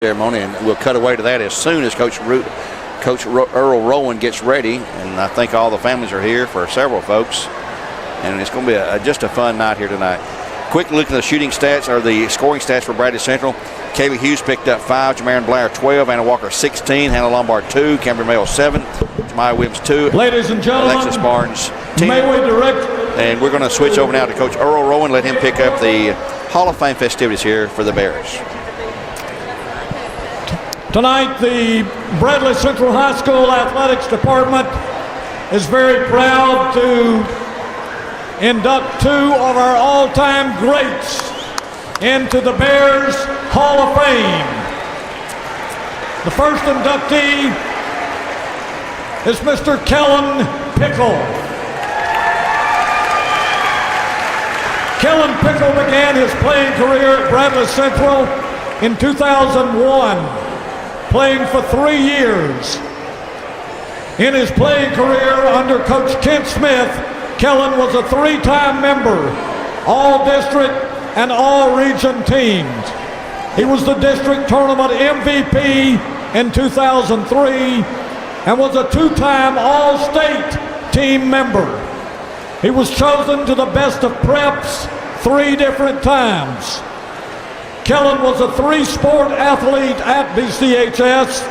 ceremony, and we'll cut away to that as soon as Coach Earl Rowan gets ready. And I think all the families are here for several folks, and it's going to be just a fun night here tonight. Quick look at the shooting stats, or the scoring stats for Bradley Central. Kaylee Hughes picked up 5, Jamarin Blair 12, Anna Walker 16, Hannah Lombard 2, Camber Mayo 7, Jemiah Williams 2, ladies and gentlemen, Alexis Barnes 10. May we direct? And we're going to switch over now to Coach Earl Rowan, let him pick up the Hall of Fame festivities here for the Bears. Tonight, the Bradley Central High School Athletics Department is very proud to induct 2 of our all-time greats into the Bears Hall of Fame. The first inductee is Mr. Kellen Pickle. Kellen Pickle began his playing career at Bradley Central in 2001. Playing for 3 years. In his playing career under Coach Kent Smith, Kellen was a 3-time member, all-district and all-region teams. He was the district tournament MVP in 2003 and was a 2-time all-state team member. He was chosen to the best of preps 3 different times. Kellen was a 3-sport athlete at BCHS.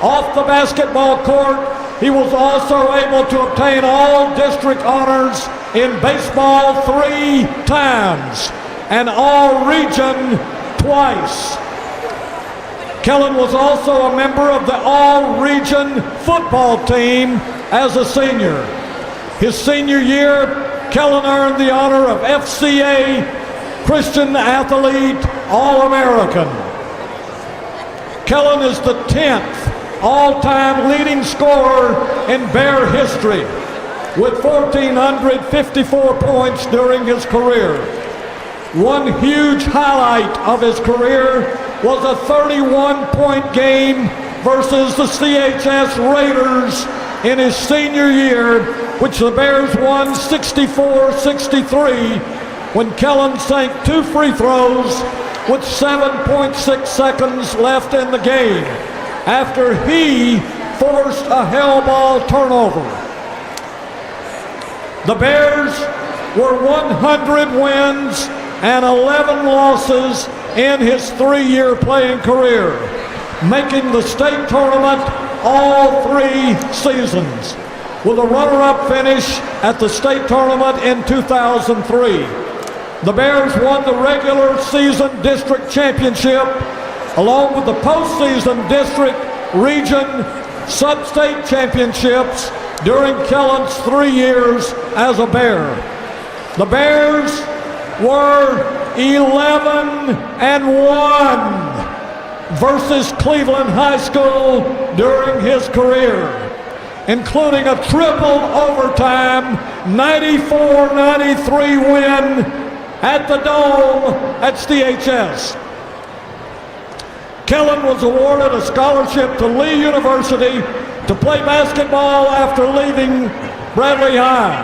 Off the basketball court, he was also able to obtain all district honors in baseball 3 times and all region twice. Kellen was also a member of the all region football team as a senior. His senior year, Kellen earned the honor of FCA Christian Athlete All-American. Kellen is the 10th all-time leading scorer in Bear history with 1,454 points during his career. One huge highlight of his career was a 31-point game versus the CHS Raiders in his senior year, which the Bears won 64-63 when Kellen sank 2 free throws with 7.6 seconds left in the game after he forced a hell ball turnover. The Bears were 100 wins and 11 losses in his 3-year playing career, making the state tournament all 3 seasons, with a runner-up finish at the state tournament in 2003. The Bears won the regular season district championship along with the postseason district, region, sub-state championships during Kellen's 3 years as a Bear. The Bears were 11-1 versus Cleveland High School during his career, including a triple overtime 94-93 win at the Dome at CHS. Kellen was awarded a scholarship to Lee University to play basketball after leaving Bradley High,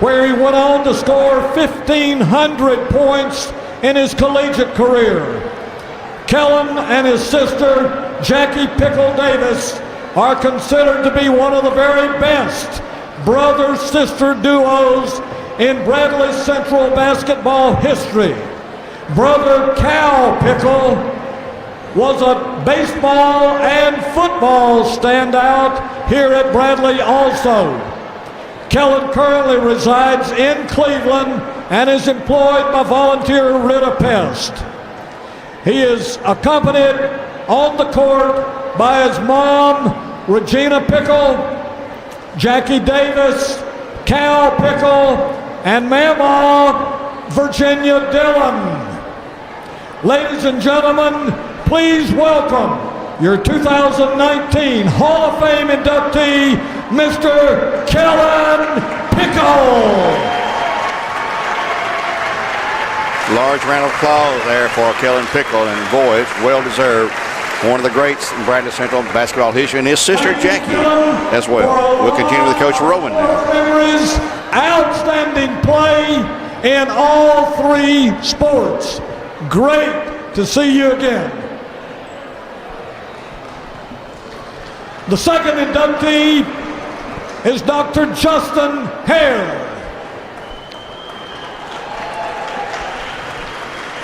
where he went on to score 1,500 points in his collegiate career. Kellen and his sister, Jackie Pickle Davis, are considered to be one of the very best brother-sister duos in Bradley Central basketball history. Brother Cal Pickle was a baseball and football standout here at Bradley also. Kellen currently resides in Cleveland and is employed by Volunteer Ritapest. He is accompanied on the court by his mom, Regina Pickle, Jackie Davis, Cal Pickle, and Mama, Virginia Dillon. Ladies and gentlemen, please welcome your 2019 Hall of Fame inductee, Mr. Kellen Pickle. Large round of applause there for Kellen Pickle, and boy, it's well deserved. One of the greats in Bradley Central basketball history, and his sister Jackie as well. We'll continue with Coach Rowan now. Memories, outstanding play in all 3 sports. Great to see you again. The second inductee is Dr. Justin Hare.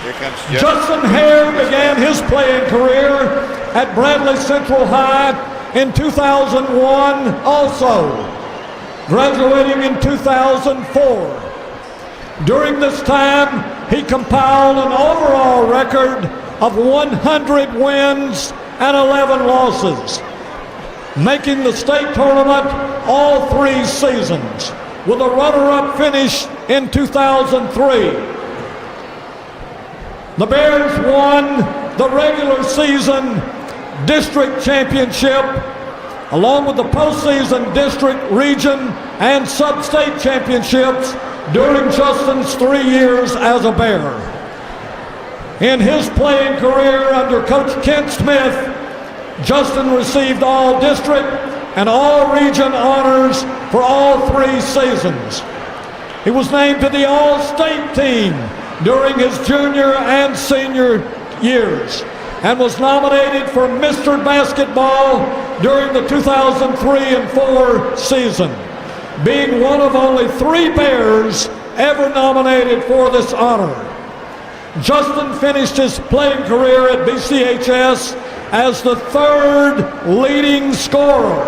Here comes Justin Hare began his playing career at Bradley Central High in 2001 also, graduating in 2004. During this time, he compiled an overall record of 100 wins and 11 losses, making the state tournament all 3 seasons, with a runner-up finish in 2003. The Bears won the regular season district championship, along with the postseason district, region, and sub-state championships during Justin's 3 years as a Bear. In his playing career under Coach Kent Smith, Justin received all district and all region honors for all 3 seasons. He was named to the All-State team during his junior and senior years and was nominated for Mr. Basketball during the 2003 and 4 season, being one of only 3 Bears ever nominated for this honor. Justin finished his playing career at BCHS as the 3rd leading scorer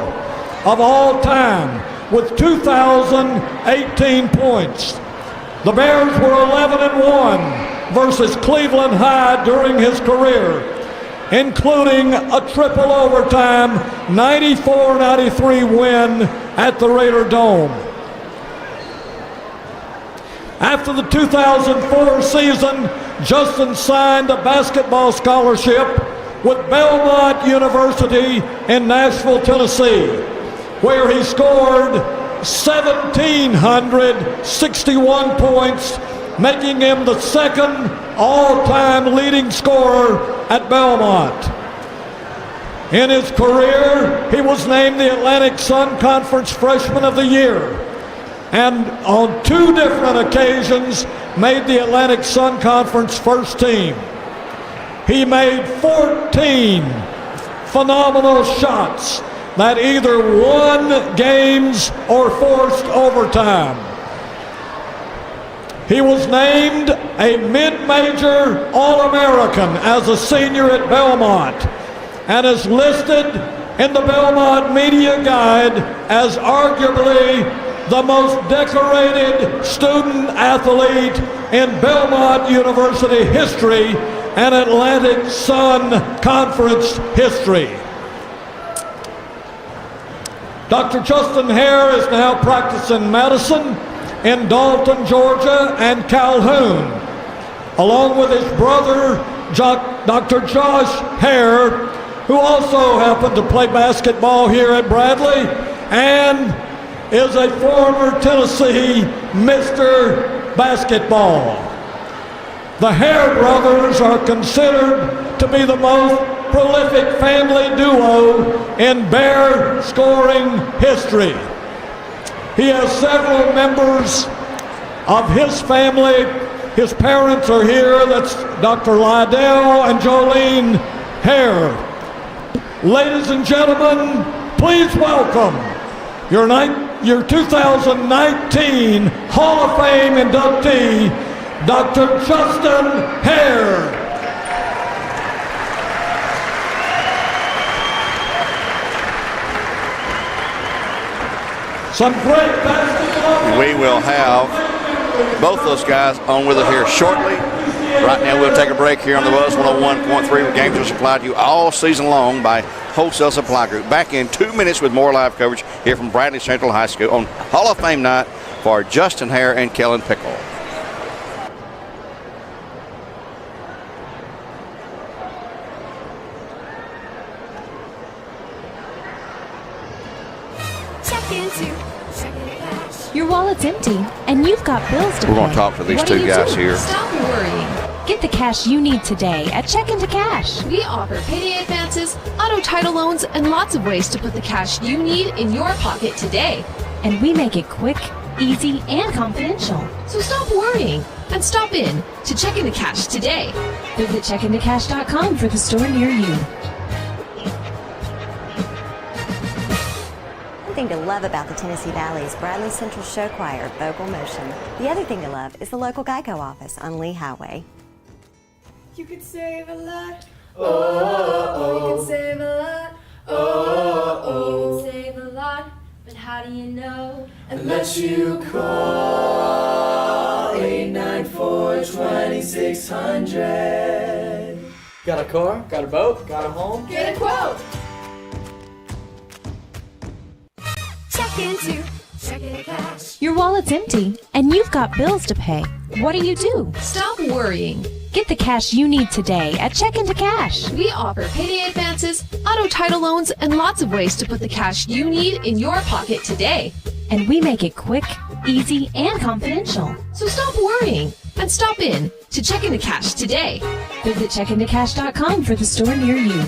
of all time with 2,018 points. The Bears were 11-1 versus Cleveland High during his career, including a triple overtime 94-93 win at the Raider Dome. After the 2004 season, Justin signed a basketball scholarship with Belmont University in Nashville, Tennessee, where he scored 1,761 points, making him the 2nd all-time leading scorer at Belmont. In his career, he was named the Atlantic Sun Conference Freshman of the Year, and on 2 different occasions made the Atlantic Sun Conference first team. He made 14 phenomenal shots that either won games or forced overtime. He was named a mid-major All-American as a senior at Belmont and is listed in the Belmont Media Guide as arguably the most decorated student athlete in Belmont University history and Atlantic Sun Conference history. Dr. Justin Hare is now practicing medicine in Dalton, Georgia, and Calhoun, along with his brother, Dr. Josh Hare, who also happened to play basketball here at Bradley and is a former Tennessee Mr. Basketball. The Hare brothers are considered to be the most prolific family duo in Bear scoring history. He has several members of his family. His parents are here. That's Dr. Lydell and Jolene Hare. Ladies and gentlemen, please welcome your 2019 Hall of Fame inductee, Dr. Justin Hare. Some great basketball. We will have both those guys on with us here shortly. Right now, we'll take a break here on the Buzz 101.3, where games are supplied to you all season long by Wholesale Supply Group. Back in 2 minutes with more live coverage here from Bradley Central High School on Hall of Fame night for Justin Hare and Kellen Pickle. Your wallet's empty, and you've got bills to pay. We're going to talk to these 2 guys here. Stop worrying. Get the cash you need today at Check Into Cash. We offer payday advances, auto title loans, and lots of ways to put the cash you need in your pocket today. And we make it quick, easy, and confidential. So stop worrying and stop in to Check Into Cash today. Visit checkintocash.com for the store near you. thing to love about the Tennessee Valley is Bradley Central Show Choir, Vocal Motion. The other thing to love is the local Geico office on Lee Highway. You could save a lot. Oh, you can save a lot. Oh, you can save a lot. But how do you know? Unless you call 894-2600. Got a car? Got a boat? Got a home? Get a quote. Checking cash. Your wallet's empty, and you've got bills to pay. What do? Stop worrying. Get the cash you need today at Check Into Cash. We offer payday advances, auto title loans, and lots of ways to put the cash you need in your pocket today. And we make it quick, easy, and confidential. So stop worrying and stop in to Check Into Cash today. Visit checkintocash.com for the store near you.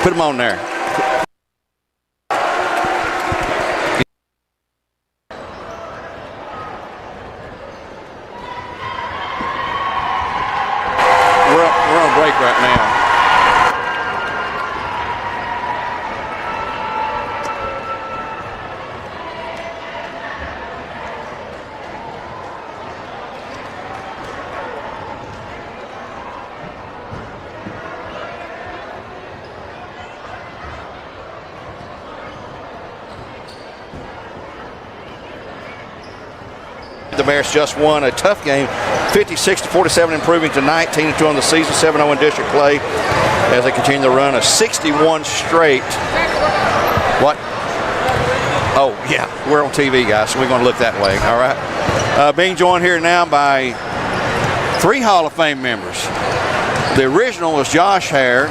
Put them on there. We're on break right now. The Bears just won a tough game, 56-47, improving to 19-2 on the season, 7-0 in district play as they continue to run a 61 straight. What? Oh, yeah, we're on TV, guys, so we're going to look that way, all right? Being joined here now by 3 Hall of Fame members. The original was Josh Hare,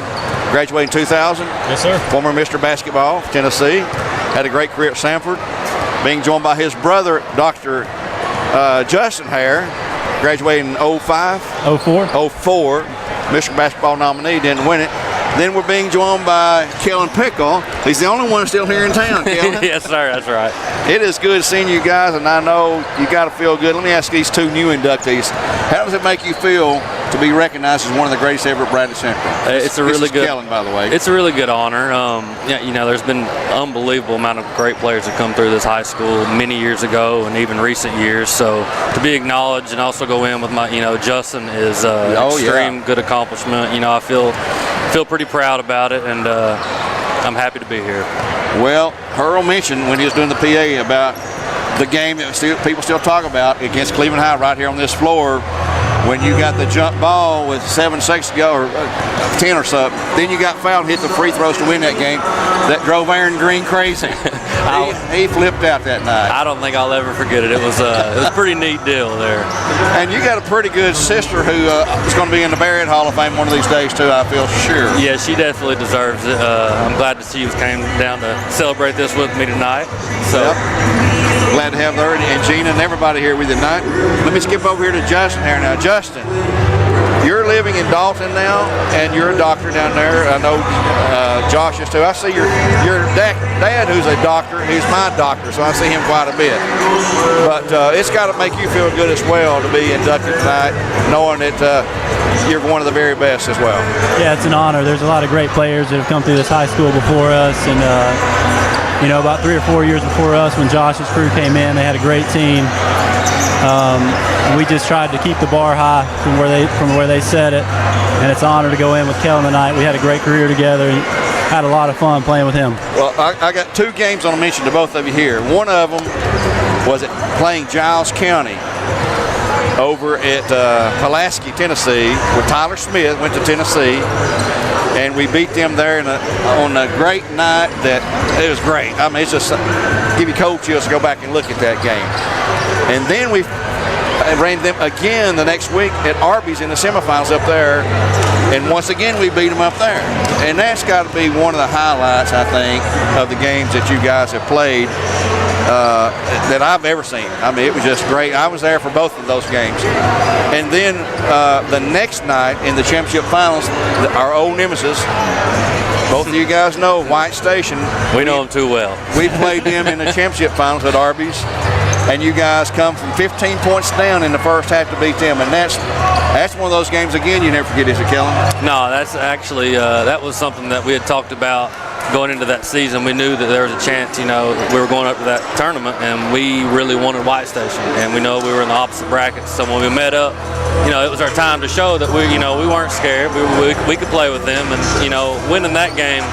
graduated in 2000. Yes, sir. Former Mr. Basketball, Tennessee. Had a great career at Sanford. Being joined by his brother, Dr. Justin Hare, graduated in 04. Mr. Basketball nominee, didn't win it. Then we're being joined by Kellen Pickle. He's the only one still here in town, Kellen. Yes, sir, that's right. It is good seeing you guys, and I know you got to feel good. Let me ask these 2 new inductees. How does it make you feel to be recognized as one of the greatest ever at Bradley Central? It's a really good. Kellen, by the way. It's a really good honor. There's been unbelievable amount of great players that come through this high school many years ago and even recent years. So to be acknowledged and also go in with my, Justin is extreme good accomplishment. I feel pretty proud about it, and I'm happy to be here. Well, Earl mentioned when he was doing the PA about the game that people still talk about against Cleveland High right here on this floor, when you got the jump ball with 7 seconds to go, or 10 or something, then you got fouled and hit the free throws to win that game. That drove Aaron Green crazy. He flipped out that night. I don't think I'll ever forget it. It was a pretty neat deal there. And you got a pretty good sister who is going to be in the Barrett Hall of Fame one of these days too, I feel sure. Yeah, she definitely deserves it. I'm glad to see you came down to celebrate this with me tonight. So. Yep. Glad to have her and Gina and everybody here with you tonight. Let me skip over here to Justin here now. Justin, you're living in Dalton now, and you're a doctor down there. I know Josh is too. I see your dad, who's a doctor. He's my doctor, so I see him quite a bit. But it's got to make you feel good as well to be inducted tonight, knowing that you're one of the very best as well. Yeah, it's an honor. There's a lot of great players that have come through this high school before us, and about 3 or 4 years before us, when Josh's crew came in, they had a great team. We just tried to keep the bar high from where they set it, and it's an honor to go in with Kellen tonight. We had a great career together and had a lot of fun playing with him. Well, I got 2 games I want to mention to both of you here. One of them was playing Giles County over at Pulaski, Tennessee, with Tyler Smith, went to Tennessee. And we beat them there on a great night. That it was great. I mean, it's just give you cold chills to go back and look at that game. And then we ran them again the next week at Arby's in the semifinals up there. And once again, we beat them up there. And that's got to be one of the highlights, I think, of the games that you guys have played that I've ever seen. I mean, it was just great. I was there for both of those games. And then the next night in the championship finals, our old nemesis, both of you guys know White Station. We know them too well. We played them in the championship finals at Arby's. and you guys come from 15 points down in the first half to beat them. And that's one of those games, again, you never forget, is it, Kellen? No, that's actually, that was something that we had talked about going into that season. We knew that there was a chance, we were going up to that tournament, and we really wanted White Station. And we know we were in the opposite brackets. So when we met up, it was our time to show that we weren't scared. We could play with them. And, winning that game,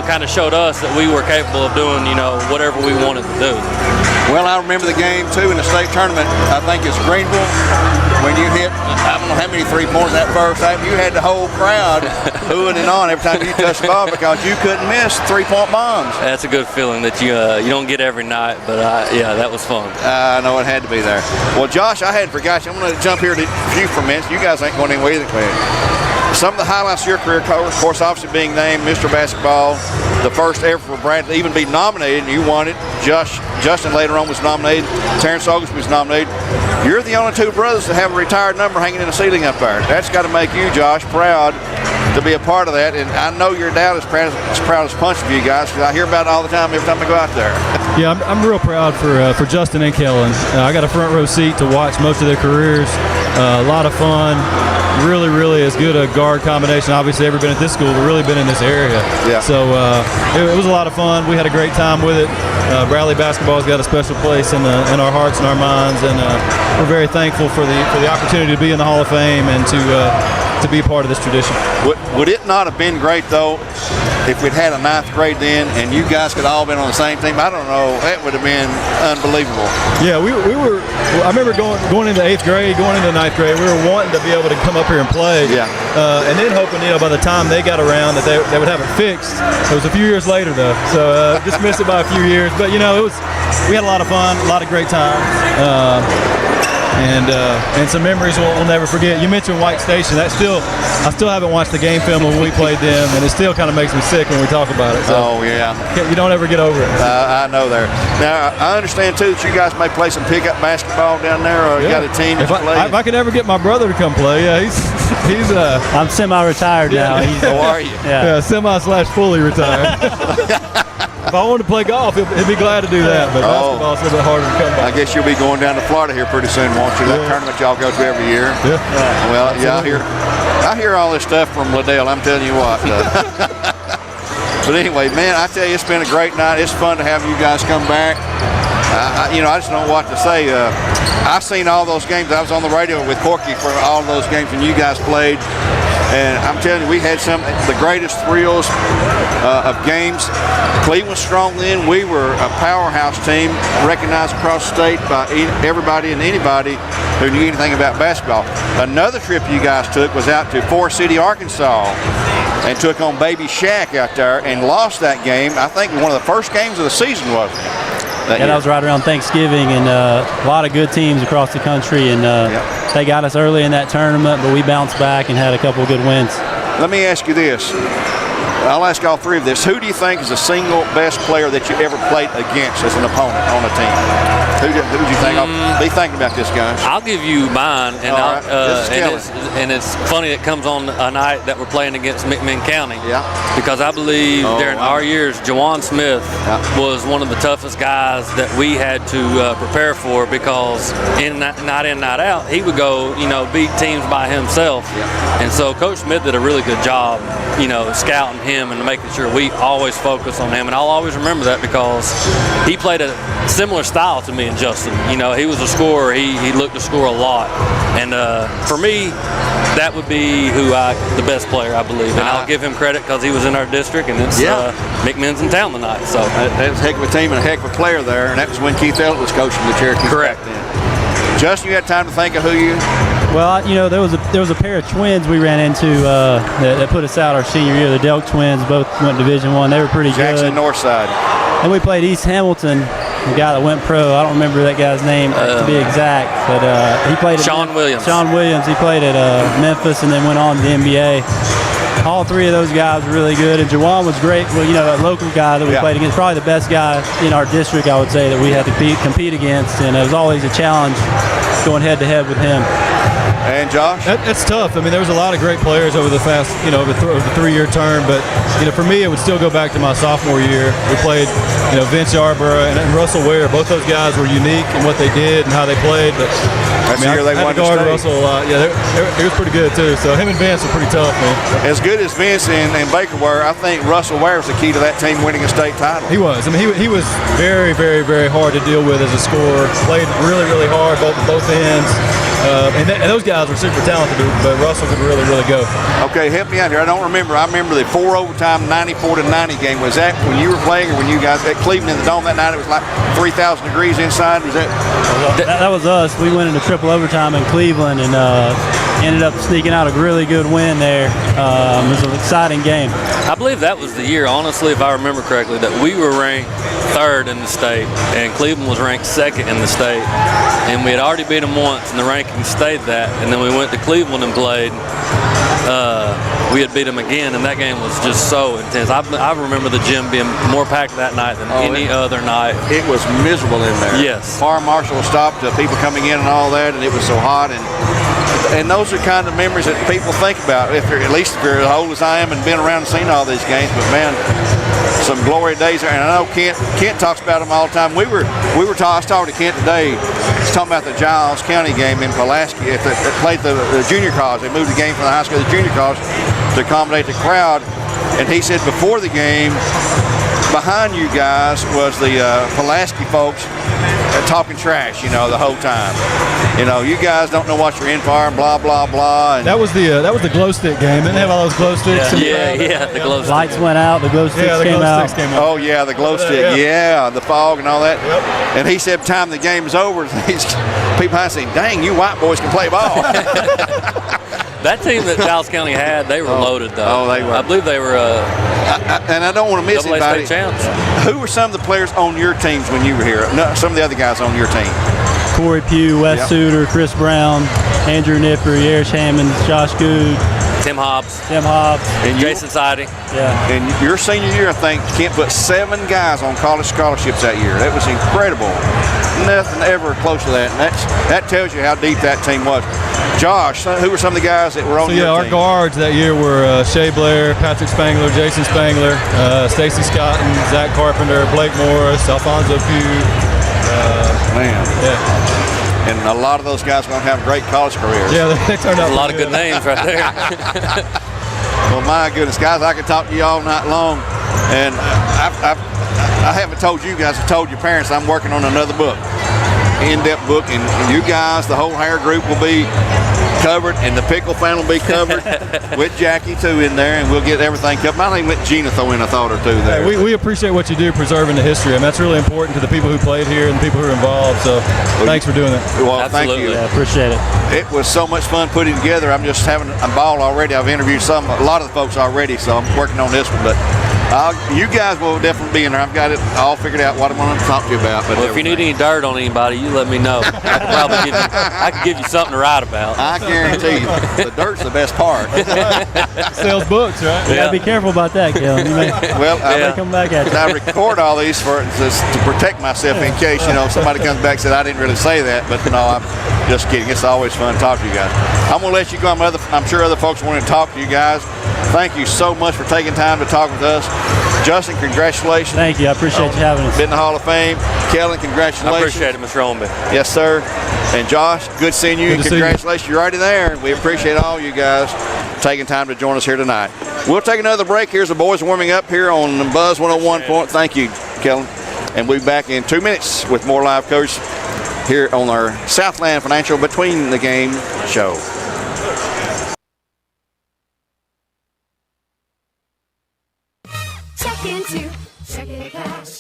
kind of showed us that we were capable of doing, whatever we wanted to do. Well, I remember the game, too, in the state tournament. I think it's Greenville. When you hit, I don't know how many 3-pointers that first half, you had the whole crowd hooing and on every time you touched the ball because you couldn't miss 3-point bombs. That's a good feeling that you don't get every night, but yeah, that was fun. I know it had to be there. Well, Josh, I hadn't forgot you. I'm going to jump here to you for a minute. You guys ain't going anywhere either. Some of the highlights of your career, of course, obviously being named Mr. Basketball, the first ever for Brad to even be nominated, and you won it. Justin later on was nominated. Terrence August was nominated. You're the only two brothers to have a retired number hanging in the ceiling up there. That's got to make you, Josh, proud to be a part of that. And I know your dad is proud as punch of you guys because I hear about it all the time every time I go out there. Yeah, I'm real proud for Justin and Kellen. I got a front row seat to watch most of their careers. A lot of fun. Really as good a guard combination. Obviously, ever been at this school, but really been in this area. Yeah. So it was a lot of fun. We had a great time with it. Bradley basketball's got a special place in our hearts and our minds, and we're very thankful for the opportunity to be in the Hall of Fame and to be a part of this tradition. Would it not have been great though if we'd had a 9th grade then and you guys could all been on the same team? I don't know. That would have been unbelievable. Yeah, we were. I remember going into 8th grade, going into 9th grade. We were wanting to be able to come up here and play. Yeah. And then hoping, by the time they got around that they would have it fixed. It was a few years later though, so just missed it by a few years. But we had a lot of fun, a lot of great times. And some memories we'll never forget. You mentioned White Station. I still haven't watched the game film of when we played them, and it still kind of makes me sick when we talk about it. So oh yeah, you don't ever get over it. I know there. Now I understand too that you guys may play some pickup basketball down there, or you got a team that you play. If I could ever get my brother to come play, yeah, he's I'm semi-retired now. How are you? Yeah, semi/fully retired. If I wanted to play golf, he'd be glad to do that, but basketball's a little bit harder to come by. I guess you'll be going down to Florida here pretty soon, won't you? That tournament y'all go to every year. Yeah. Well, yeah, I hear all this stuff from Liddell. I'm telling you what. But anyway, man, I tell you, it's been a great night. It's fun to have you guys come back. I just don't know what to say. I've seen all those games. I was on the radio with Corky for all those games when you guys played. And I'm telling you, we had some of the greatest thrills of games. Cleveland was strong then. We were a powerhouse team, recognized across the state by everybody and anybody who knew anything about basketball. Another trip you guys took was out to Forest City, Arkansas, and took on Baby Shack out there and lost that game. I think one of the first games of the season, wasn't it? That was right around Thanksgiving, and a lot of good teams across the country, and they got us early in that tournament, but we bounced back and had a couple of good wins. Let me ask you this. I'll ask all three of this. Who do you think is the single best player that you ever played against as an opponent on a team? Who do you think? I'll be thinking about this, guys. I'll give you mine, and it's funny it comes on a night that we're playing against McMinn County. Yeah. Because I believe during our years, Jawan Smith was one of the toughest guys that we had to prepare for, because night in, night out, he would go, beat teams by himself. Yeah. And so Coach Smith did a really good job, scouting him and making sure we always focus on him. And I'll always remember that because he played a similar style to me and Justin. He was a scorer. He looked to score a lot. And for me, that would be the best player, I believe. And I'll give him credit because he was in our district, and it's McMinn's in town tonight. So that was a heck of a team and a heck of a player there. And that was when Keith Elliott was coaching the Cherokee. Correct. Justin, you had time to think of who you? Well, there was a pair of twins we ran into that put us out our senior year. The Delk twins both went Division I. They were pretty Jackson good. Northside. And we played East Hamilton. The guy that went pro, I don't remember that guy's name to be exact, but he played at Sean Williams. Sean Williams. He played at Memphis and then went on to the NBA. All three of those guys were really good, and Jawan was great. Well, a local guy that we played against, probably the best guy in our district, I would say, that we had to compete against, and it was always a challenge going head to head with him. And Josh? It's tough. I mean, there was a lot of great players over the past, over the 3-year term. But, for me, it would still go back to my sophomore year. We played, Vince Yarborough and Russell Ware. Both those guys were unique in what they did and how they played. But that's the year they won the state. Russell a lot. Yeah, he was pretty good too. So him and Vince were pretty tough, man. As good as Vince and Baker were, I think Russell Ware was the key to that team winning a state title. He was. I mean, he was very, very, very hard to deal with as a scorer. Played really, really hard both ends. And those guys were super talented, but Russell could really, really go. Okay, help me out here. I don't remember. I remember the 4 overtime 94-90 game. Was that when you were playing, or when you guys at Cleveland in the Dome that night? It was like 3,000 degrees inside. Was that? That was us. We went into triple overtime in Cleveland and ended up sneaking out a really good win there. It was an exciting game. I believe that was the year, honestly, if I remember correctly, that we were ranked 3rd in the state, and Cleveland was ranked 2nd in the state. And we had already beat them once, and the rankings stayed that. And then we went to Cleveland and played. We had beat them again, and that game was just so intense. I remember the gym being more packed that night than any other night. It was miserable in there. Yes. Fire marshal stopped people coming in and all that, and it was so hot. And those are kind of memories that people think about, at least if you're as old as I am and been around and seen all these games. But man, some glory days there. And I know Kent talks about them all the time. I was talking to Kent today. He's talking about the Giles County game in Pulaski. That played the junior college. They moved the game from the high school to the junior college to accommodate the crowd. And he said before the game, behind you guys was the Pulaski folks talking trash, the whole time. You guys don't know what you're in for, and blah blah blah. And that was the glow stick game. Didn't they have all those glow sticks? Yeah, the glow sticks. Lights went out, the glow sticks came out. Oh yeah, the glow stick. Yeah, the fog and all that. Yep. And he said, by the time the game is over, people behind saying, "Dang, you white boys can play ball." That team that Giles County had, they were loaded, though. Oh, they were. I believe they were and I don't want to miss anybody. State champs. Who were some of the players on your teams when you were here? No, some of the other guys on your team. Corey Pugh, Wes Suter, Chris Brown, Andrew Nipper, Yarish Hammond, Josh Good, Tim Hobbs, and Jason Sidey. Yeah. And your senior year, I think, Kent put 7 guys on college scholarships that year. That was incredible. Nothing ever close to that. And that tells you how deep that team was. Josh, who were some of the guys that were on your team? Our guards that year were Shea Blair, Patrick Spangler, Jason Spangler, Stacy Scotton, Zach Carpenter, Blake Morris, Alfonso Pugh. Man. Yeah. And a lot of those guys are going to have great college careers. Yeah, they turned out a lot of good names right there. Well, my goodness, guys, I could talk to you all night long. And I haven't told you guys, I told your parents I'm working on another book, in-depth book, and you guys, the whole hair group will be covered, and the pickle fan will be covered with Jackie too in there, and we'll get everything covered. I think let Gina throw in a thought or two there. Hey, we appreciate what you do preserving the history, and that's really important to the people who played here and the people who are involved. So thanks for doing that. Well, absolutely. Thank you. Yeah, appreciate it. It was so much fun putting together. I'm just having a ball already. I've interviewed a lot of the folks already, so I'm working on this one. But you guys will definitely be in there. I've got it all figured out what I'm going to talk to you about. But well, if you need any dirt on anybody, you let me know. I can give you something to write about. I guarantee you, the dirt's the best part. Sells books, right? You gotta be careful about that, Kellen. You may come back at you. I record all these to protect myself in case somebody comes back and said I didn't really say that. But no, I'm just kidding. It's always fun to talk to you guys. I'm going to let you go. I'm sure other folks want to talk to you guys. Thank you so much for taking time to talk with us. Justin, congratulations. Thank you. I appreciate you having us. Been in the Hall of Fame. Kellen, congratulations. I appreciate it, Mr. Romby. Yes, sir. And Josh, good seeing you. Good to congratulations. see you. You're already there. We appreciate all you guys taking time to join us here tonight. We'll take another break. Here's the boys warming up here on Buzz 101. Thank you, Kellen. And we'll be back in 2 minutes with more live coach here on our Southland Financial Between the Game show.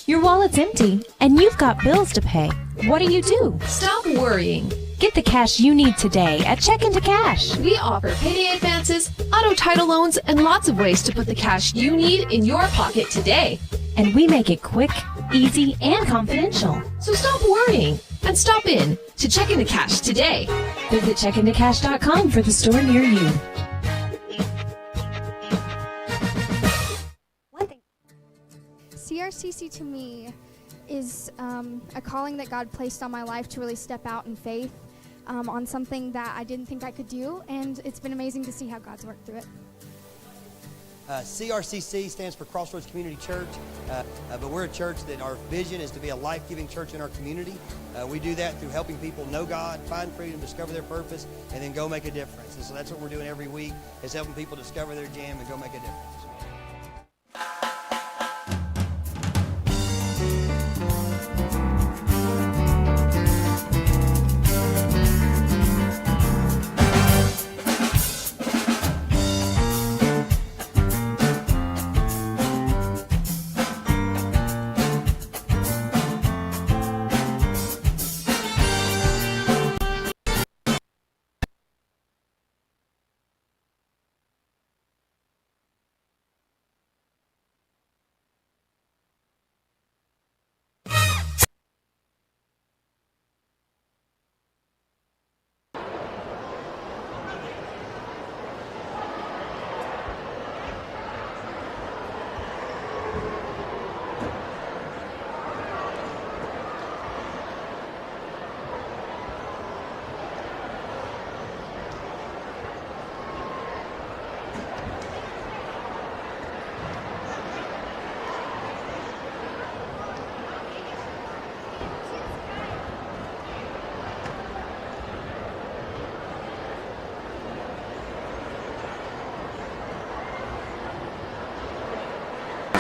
Your wallet's empty, and you've got bills to pay. What do? Stop worrying. Get the cash you need today at Check Into Cash. We offer payday advances, auto title loans, and lots of ways to put the cash you need in your pocket today. And we make it quick, easy, and confidential. So stop worrying and stop in to Check Into Cash today. Visit checkintocash.com for the store near you. CRCC to me is a calling that God placed on my life to really step out in faith. on something that I didn't think I could do, and it's been amazing to see how God's worked through it. CRCC stands for Crossroads Community Church, but we're a church that our vision is to be a life-giving church in our community. We do that through helping people know God, find freedom, discover their purpose, and then go make a difference. And so that's what we're doing every week, is helping people discover their jam and go make a difference.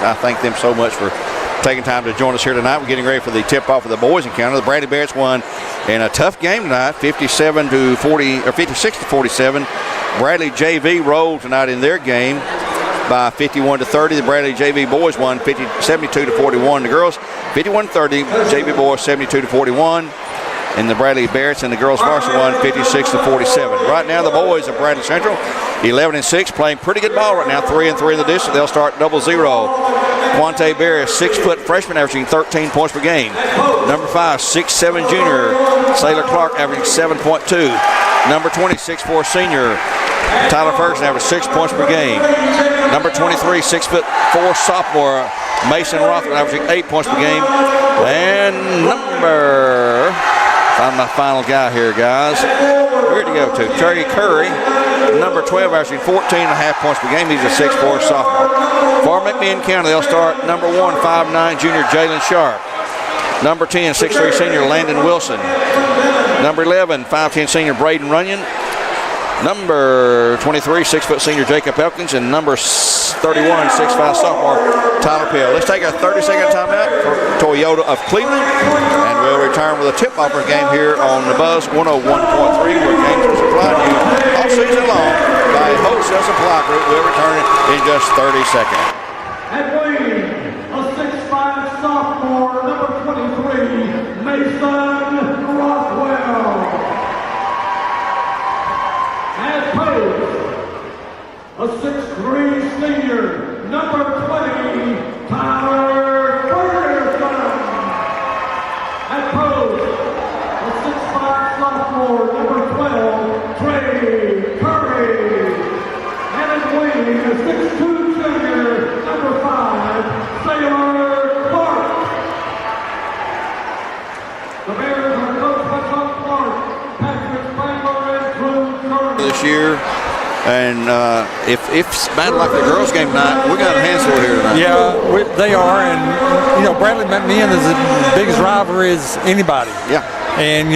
I thank them so much for taking time to join us here tonight. We're getting ready for the tip-off of the boys encounter. The Bradley Bears won in a tough game tonight, 56-47. Bradley JV rolled tonight in their game by 51-30. The Bradley JV boys won 72-41. The girls 51-30. JV boys 72-41. And the Bradley Bears and the girls varsity won 56-47. Right now, the boys of Bradley Central, 11-6, playing pretty good ball right now. 3-3 in the district. They'll start 0-0. Quante Bear, 6-foot freshman, averaging 13 points per game. Number 5, 6'7" junior Sailor Clark, averaging 7.2. Number 20, 6'4" senior Tyler Ferguson, averaging 6 points per game. Number 23, 6'4" sophomore Mason Rothman, averaging 8 points per game. And find my final guy here, guys. Where'd he go to? Terry Curry, number 12, averaging 14.5 points per game. He's a 6'4" sophomore. For McMinn County, they'll start number 1, 5'9" junior Jalen Sharp. Number 10, 6'3" senior Landon Wilson. Number 11, 5'10" senior Braden Runyon. Number 23, 6' senior Jacob Elkins. And number 31, 6'5" sophomore Tyler Pell. Let's take a 30-second timeout for Toyota of Cleveland, and we'll return with a tip-off game here on the Buzz 101.3, where games are supplied to you all season long by Wholesale Supply Group. We'll return in just 30 seconds. And Wayne, a 6'5" sophomore, number 23, Mason Rothwell. And post, a 6'3" senior, number 20, Tyler Ferguson. At post, a 6'5" sophomore, number 12, Trey Curry. And at wing, a 6'2" junior, number 5, Sailor Clark. The Bears are coached by Tom Clark, Patrick Spangler, and Drew Curry. This year. And if it's battle like the girls' game tonight, we got a handful here tonight. Yeah, they are, and Bradley McMinn is as big as rivalry as anybody. Yeah. And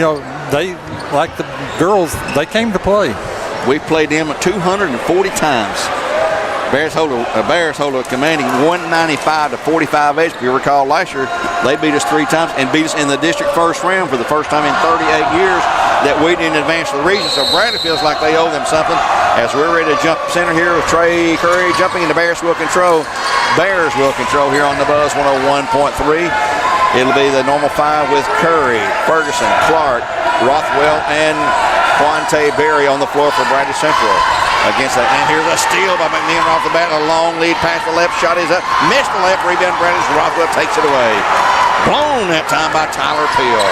they, like the girls, they came to play. We played them 240 times. Bears hold a commanding 195-45 edge. If you recall last year, they beat us 3 times and beat us in the district first round for the first time in 38 years that we didn't advance to the region. So Bradley feels like they owe them something. As we're ready to jump center here with Trey Curry jumping into Bears will control. Bears will control here on the Buzz 101.3. It'll be the normal 5 with Curry, Ferguson, Clark, Rothwell, and Quante Berry on the floor for Bradley Central. Against that, and here's a steal by McMinn off the bat. A long lead pass to the left, shot is up, missed the left, rebound Bradley. Rothwell takes it away. Blown that time by Tyler Peel.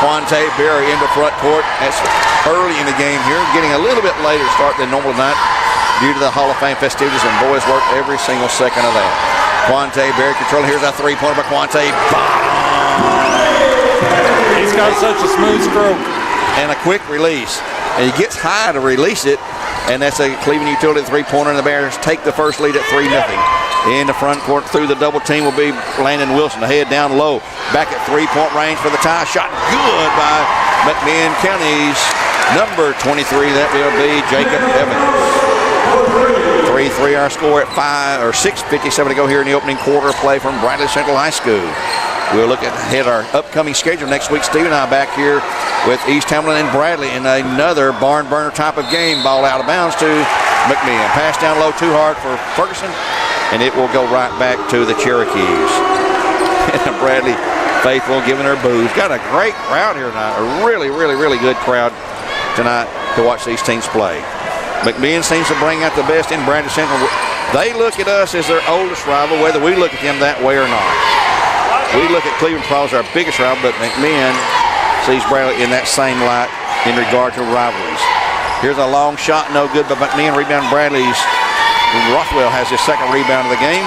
Quante Berry into front court. That's early in the game here, getting a little bit later start than normal tonight due to the Hall of Fame festivities, and boys work every single second of that. Quante Berry controlling. Here's a three-pointer by Quante. He's got such a smooth stroke. and a quick release. And he gets high to release it, and that's a Cleveland Utility three-pointer, and the Bears take the first lead at 3-0. In the front court through the double team will be Landon Wilson. The head down low. Back at three-point range for the tie. Shot good by McMinn County's number 23. That will be Jacob Evans. 3-3 our score at 6:57 to go here in the opening quarter play from Bradley Central High School. We'll look ahead our upcoming schedule next week. Steve and I back here with East Hamilton and Bradley in another barn burner type of game. Ball out of bounds to McMinn. Pass down low too hard for Ferguson, and it will go right back to the Cherokees. Bradley faithful giving her boos. Got a great crowd here tonight. A really, really, really good crowd tonight to watch these teams play. McMinn seems to bring out the best in Bradley Central. They look at us as their oldest rival, whether we look at them that way or not. We look at Cleveland probably as our biggest rival, but McMinn sees Bradley in that same light in regard to rivalries. Here's a long shot, no good, but McMinn rebound Bradley's. Rothwell has his second rebound of the game,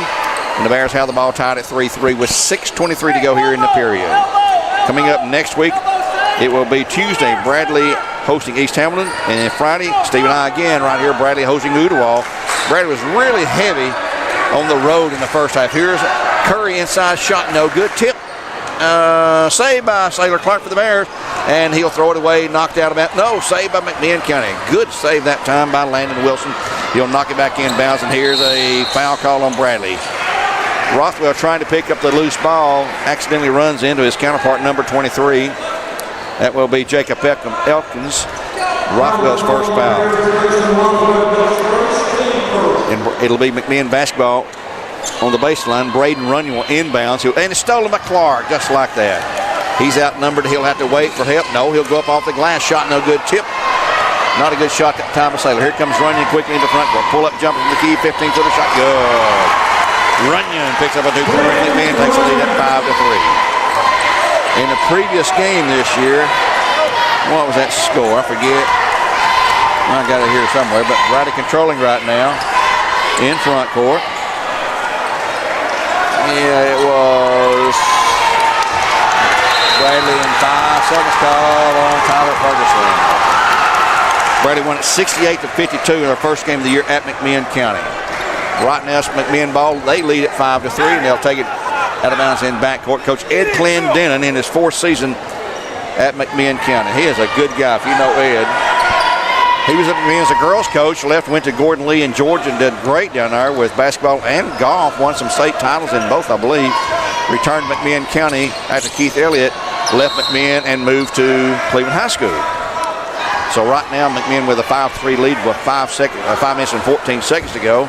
and the Bears have the ball tied at 3-3 with 6:23 to go here in the period. Coming up next week, it will be Tuesday, Bradley hosting East Hamilton, and then Friday, Steve and I again right here, Bradley hosting Ooltewah. Bradley was really heavy on the road in the first half. Here's Curry inside shot, no good. Tip saved by Sailor Clark for the Bears, and he'll throw it away, knocked out of bounds. No, saved by McMinn County. Good save that time by Landon Wilson. He'll knock it back in bounds, and here's a foul call on Bradley. Rothwell trying to pick up the loose ball, accidentally runs into his counterpart, number 23. That will be Jacob Elkins, Rothwell's first foul. And it'll be McMinn basketball on the baseline. Braden Runyon will inbounds, and it's stolen by Clark, just like that. He's outnumbered. He'll have to wait for help. No, he'll go up off the glass. Shot no good. Tip. Not a good shot that time of Sailor. Here comes Runyon quickly into front court. Pull up jumper from the key. 15-footer shot. Good. Runyon picks up a 2-pointer. McMinn takes the lead at 5-3. In the previous game this year, what was that score? I forget. I got it here somewhere, but Bradley controlling right now in front court. Yeah, it was Bradley and 5 seconds called on Tyler Ferguson. Bradley won it 68-52 in their first game of the year at McMinn County. Right now it's McMinn ball. They lead at 5-3, and they'll take it out of bounds in backcourt. Coach Ed Clendenin in his 4th season at McMinn County. He is a good guy if you know Ed. He was at McMinn as a girls coach, left, went to Gordon Lee in Georgia, and did great down there with basketball and golf. Won some state titles in both, I believe. Returned to McMinn County after Keith Elliott left McMinn and moved to Cleveland High School. So right now, McMinn with a 5-3 lead with 5 minutes and 14 seconds to go.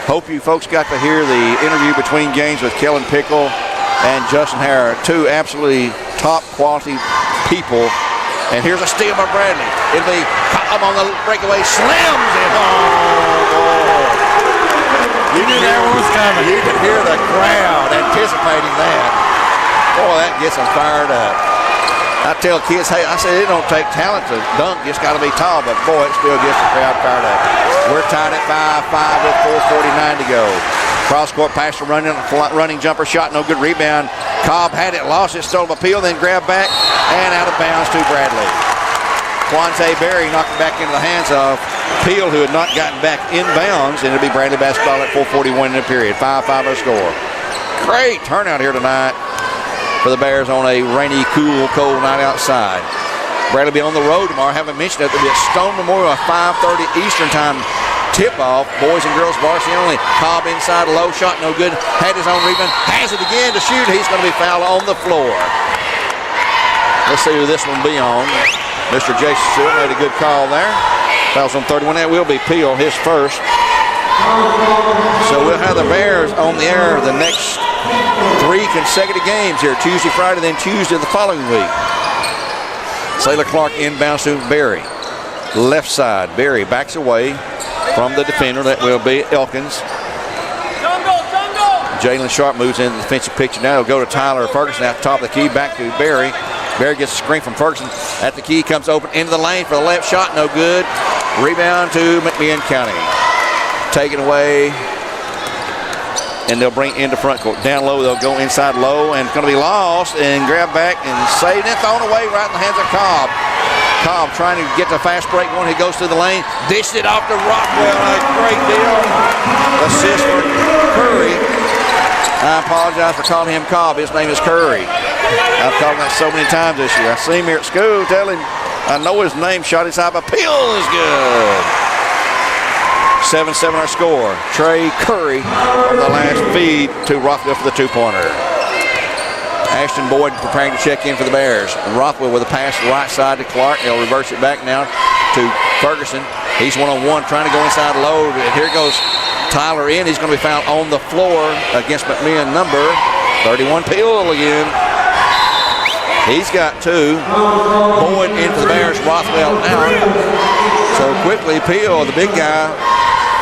Hope you folks got to hear the interview between games with Kellen Pickle and Justin Harrah, 2 absolutely top quality people. And here's a steal by Bradley. It'll be Cottom on the breakaway, slams it home. You knew that one was coming. You could hear the crowd anticipating that. Boy, that gets them fired up. I tell kids, hey, I said it don't take talent to dunk, just got to be tall, but boy, it still gets the crowd fired up. We're tied at 5-5 with 4:49 to go. Cross court pass to running jumper shot, no good rebound. Cobb had it, lost it, stole a peel, then grabbed back and out of bounds to Bradley. Quante Berry knocked it back into the hands of Peel, who had not gotten back in bounds, and it'll be Bradley basketball at 4:41 in the period. 5-5 our score. Great turnout here tonight for the Bears on a rainy, cool, cold night outside. Bradley will be on the road tomorrow. Haven't mentioned it. There'll be a Stone Memorial at 5:30 Eastern time tip-off. Boys and girls varsity only. Cobb inside, low shot, no good. Had his own rebound. Has it again to shoot. He's going to be fouled on the floor. Let's see who this one will be on. Mr. Jason Sewell made a good call there. Fouls on 31. That will be Peel, his first. So we'll have the Bears on the air the next 3 consecutive games here. Tuesday, Friday, then Tuesday the following week. Sailor Clark inbounds to Berry. Left side. Berry backs away from the defender. That will be Elkins. Jalen Sharp moves into the defensive picture now. He'll go to Tyler Ferguson at the top of the key. Back to Berry. Berry gets a screen from Ferguson at the key. Comes open into the lane for the left shot. No good. Rebound to McMinn County. Taken away. And they'll bring into front court. Down low, they'll go inside low, and it's going to be lost and grab back and saved it. Thrown away right in the hands of Cobb. Cobb trying to get the fast break going. He goes through the lane. Dished it off to Rockwell. A great deal. Assist for Curry. I apologize for calling him Cobb. His name is Curry. I've called him that so many times this year. I see him here at school. Tell him I know his name. Shot inside, but Peel is good. 7-7 our score. Trey Curry on the last feed to Rothwell for the two-pointer. Ashton Boyd preparing to check in for the Bears. Rothwell with a pass right side to Clark. They'll reverse it back now to Ferguson. He's one-on-one trying to go inside low. And here goes Tyler in. He's going to be fouled on the floor against McMinn, number 31. Peel again. He's got two. Boyd in for the Bears. Rothwell out. So quickly, Peel, the big guy,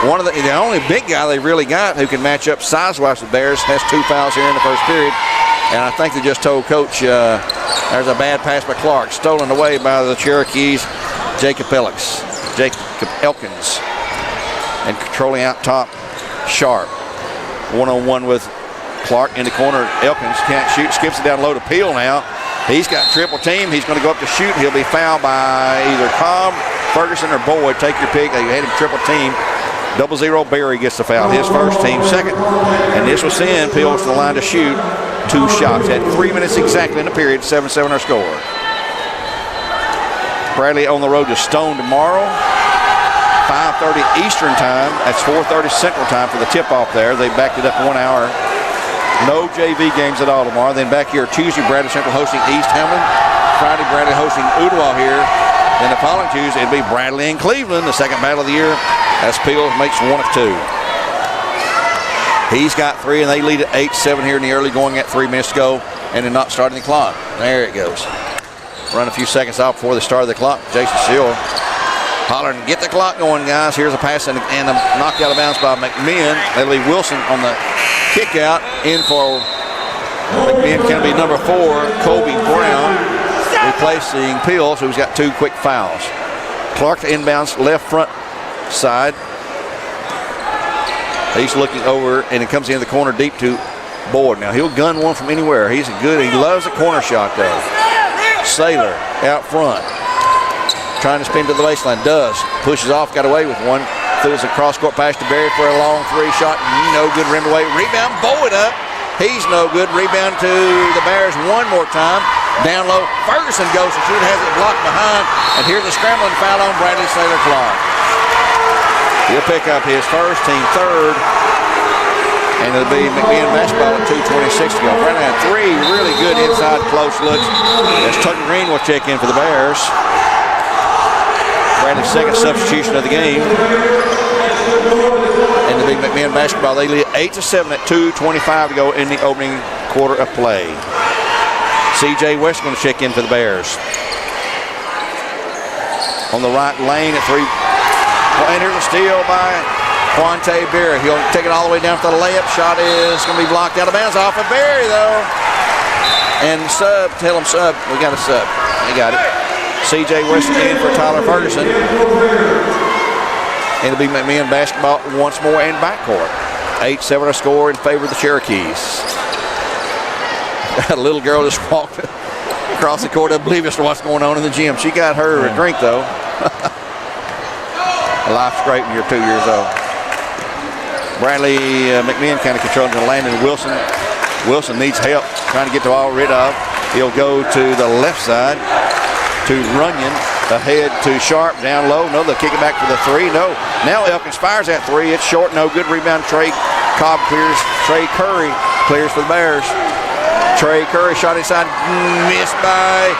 the only big guy they really got who can match up size-wise with the Bears, has two fouls here in the first period. And I think they just told Coach there's a bad pass by Clark, stolen away by the Cherokees, Jacob Elkins. And controlling out top, Sharp. One-on-one with Clark in the corner. Elkins can't shoot, skips it down low to Peel now. He's got triple team. He's going to go up to shoot. He'll be fouled by either Cobb, Ferguson, or Boyd. Take your pick. They had him triple team. 0-0 Berry gets the foul. His first, team second. And this was in. Peel's to the line to shoot. 2 shots. At 3 minutes exactly in the period. 7-7 our score. Bradley on the road to Stone tomorrow. 5:30 Eastern time. That's 4:30 Central time for the tip-off there. They backed it up 1 hour. No JV games at all tomorrow. Then back here Tuesday, Bradley Central hosting East Hamlin. Friday, Bradley hosting Ooltewah here. Then the following Tuesday, it'll be Bradley and Cleveland, the second battle of the year. As Peel makes 1 of 2. He's got 3, and they lead at 8-7 here in the early going at 3 minutes to go, and they're not starting the clock. There it goes. Run a few seconds off before the start of the clock. Jason Seal hollering, get the clock going, guys. Here's a pass and a knocked out of bounds by McMinn. They leave Wilson on the kick out. In for McMinn can be number 4, Colby Brown, replacing Peel, so he's got 2 quick fouls. Clark to inbounds left front side. He's looking over, and it comes into the corner deep to Boyd. Now he'll gun one from anywhere. He's good. He loves a corner shot though. Sailor out front, trying to spin to the baseline. Does pushes off, got away with one. Throws a cross court pass to Berry for a long 3 shot. No good. Rim away. Rebound. Boyd up. He's no good. Rebound to the Bears one more time. Down low. Ferguson goes to shoot. Has it blocked behind. And here's a scrambling foul on Bradley Sailor Clark. He'll pick up his first, team third. And it'll be McMinn basketball at 2:26 to go. Bradley had 3 really good inside close looks. As Tucker Green will check in for the Bears. Bradley's second substitution of the game. And the big McMinn basketball, they lead 8-7 at 2:25 to go in the opening quarter of play. C.J. West going to check in for the Bears. On the right lane at 3. And here's a steal by Quante Berry. He'll take it all the way down for the layup. Shot is going to be blocked out of bounds off of Berry, though. And sub, tell him sub. We got a sub. They got it. C.J. West in for Tyler Ferguson. And it'll be McMinn basketball once more in backcourt. 8-7 a score in favor of the Cherokees. A little girl just walked across the court, oblivious to what's going on in the gym. She got her a drink, though. Life's great when you're 2 years old. Bradley McMinn kind of controlling the Landon Wilson. Wilson needs help trying to get the ball rid of. He'll go to the left side to Runyon. Ahead to Sharp, down low. No, they'll kick it back for the 3. No. Now Elkins fires that 3. It's short, no good. Rebound, Trey Cobb clears. Trey Curry clears for the Bears. Trey Curry shot inside, missed by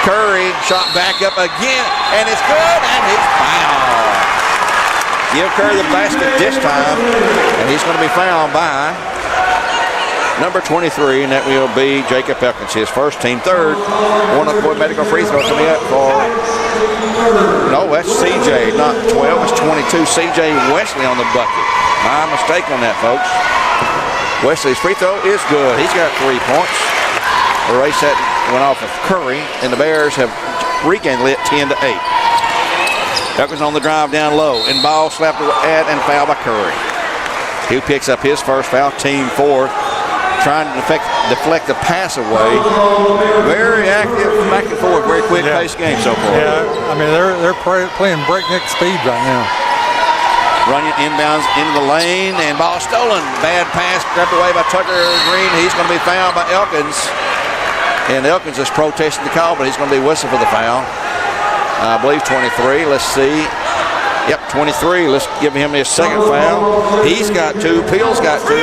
Curry. Shot back up again, and it's good, and it's fouled. Give Curry the basket this time, and he's going to be fouled by number 23, and that will be Jacob Elkins, his first, team third. One of the medical free throw coming up for, no, that's CJ, not 12, it's 22. CJ Wesley on the bucket. My mistake on that, folks. Wesley's free throw is good. He's got 3 points. The race that went off of Curry, and the Bears have regained it 10-8. Elkins on the drive down low, and ball slapped at and fouled by Curry. He picks up his first foul, team 4. trying to deflect the pass away. Very active, back and forth, very quick-paced game so far. Yeah, I mean, they're playing breakneck speed right now. Running inbounds into the lane, and ball stolen. Bad pass grabbed away by Tucker Green. He's going to be fouled by Elkins. And Elkins is protesting the call, but he's going to be whistled for the foul. I believe 23. Let's see. Yep, 23. Let's give him his second foul. He's got 2. Peel's got 2.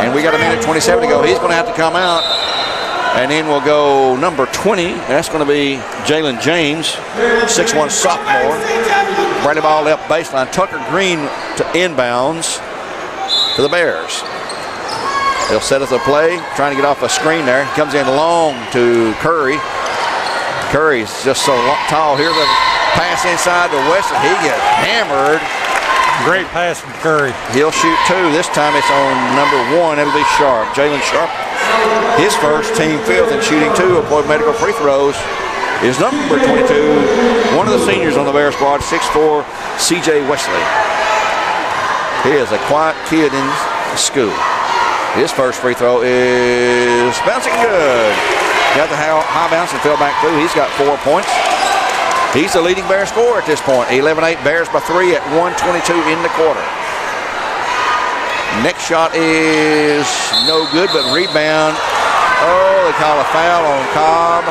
And we got a minute 27 to go. He's going to have to come out. And then we'll go number 20. That's going to be Jalen James, 6'1" sophomore. Bradley ball left baseline. Tucker Green to inbounds to the Bears. They'll set up the play, trying to get off a screen there. Comes in long to Curry. Curry's just so tall. Here's a pass inside to Weston. He gets hammered. Great pass from Curry. He'll shoot 2. This time it's on number 1. It'll be Sharp. Jalen Sharp. His first, team 5th in shooting 2 of Boyd Medical free throws is number 22. One of the seniors on the Bear squad, 6'4", C.J. Wesley. He is a quiet kid in school. His first free throw is bouncing good. Got the high bounce and fell back through. He's got 4 points. He's the leading Bear scorer at this point. 11-8 Bears by 3 at 1:22 in the quarter. Next shot is no good, but rebound. Oh, they call a foul on Cobb.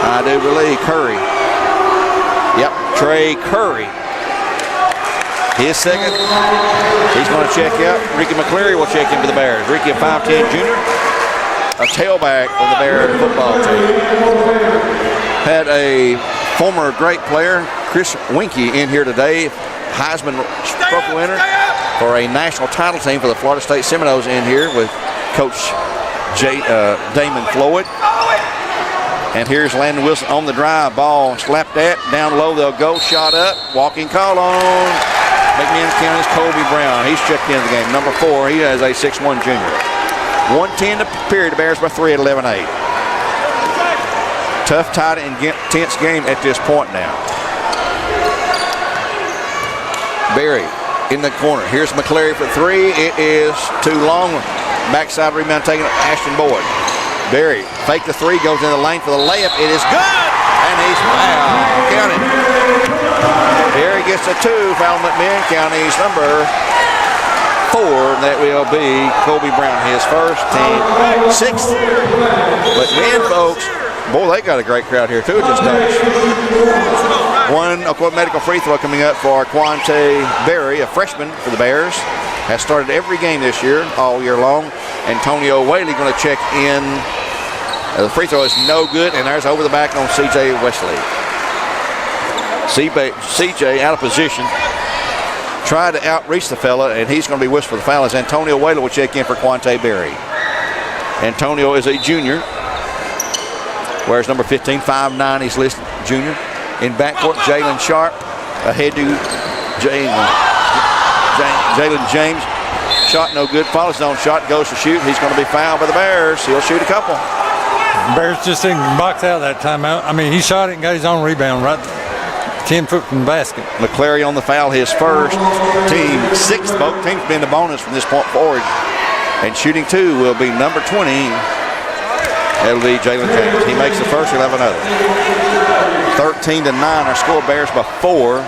I do believe Curry. Yep, Trey Curry. His second. He's going to check out. Ricky McCleary will check in for the Bears. Ricky, a 5'10" junior. A tailback on the Bear football team. Had a former great player, Chris Winkie, in here today. Heisman Trophy winner for a national title team for the Florida State Seminoles in here with Coach Damon Floyd. And here's Landon Wilson on the drive. Ball slapped at. Down low they'll go. Shot up. Walking call on McMinn County's Colby Brown. He's checked into the game. Number 4. He is a 6'1" junior. 1:10 to period. The Bears by 3 at 11-8. Tough, tight, and tense game at this point now. Berry in the corner. Here's McCleary for 3. It is too long. Backside rebound taken Ashton Boyd. Berry fake the 3, goes in the lane for the layup. It is good, and he's fouled. Count it. Berry gets a 2. Foul McMinn County's number 4. That will be Colby Brown, his first, team 6th. McMinn, folks, boy, they got a great crowd here too. Just noticed. One Oklahoma Medical free throw coming up for Quante Berry, a freshman for the Bears. Has started every game this year, all year long. Antonio Whaley going to check in. The free throw is no good, and there's over the back on C.J. Wesley. C.J. out of position. Tried to outreach the fella, and he's going to be whistled for the foul as Antonio Whaley will check in for Quante Berry. Antonio is a junior. Wears number 15, 5'9", he's listed, junior. In backcourt, Jalen Sharp. Ahead to Jalen James. Shot no good. Follows his own shot. Goes to shoot. He's going to be fouled by the Bears. He'll shoot a couple. Bears just didn't box out that timeout. I mean, he shot it and got his own rebound right 10 foot from the basket. McCleary on the foul, his first, team 6th. Both teams been the bonus from this point forward. And shooting 2 will be number 20. That'll be Jalen James. He makes the first, 11 others. 13-9. Our score, Bears by 4.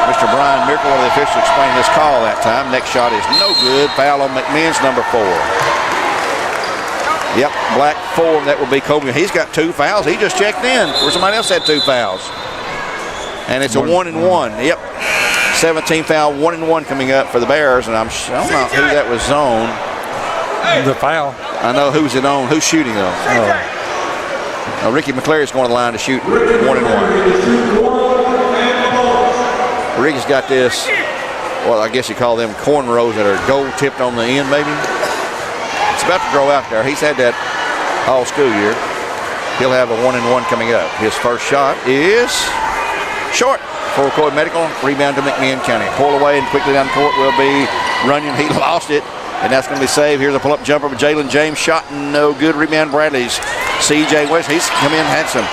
Mr. Brian Miracle, one of the officials, explained this call that time. Next shot is no good. Foul on McMinn's number 4. Yep, black 4. That will be Kobe. He's got 2 fouls. He just checked in where somebody else had 2 fouls. And it's a 1-1. Yep, 17 foul, 1-1 coming up for the Bears. And I don't know who that was on. The foul. I know who's it on. Who's shooting though? Ricky McCleary's going to the line to shoot 1-1. Ricky's got this, well, I guess you call them cornrows that are gold tipped on the end, maybe. It's about to grow out there. He's had that all school year. He'll have a 1-1 coming up. His first shot is short for Coy Medical. Rebound to McMinn County. Pull away and quickly down the court will be Runyon. He lost it, and that's going to be saved. Here's a pull-up jumper for Jalen James. Shot no good. Rebound Bradley's. C.J. West, he's come in, had some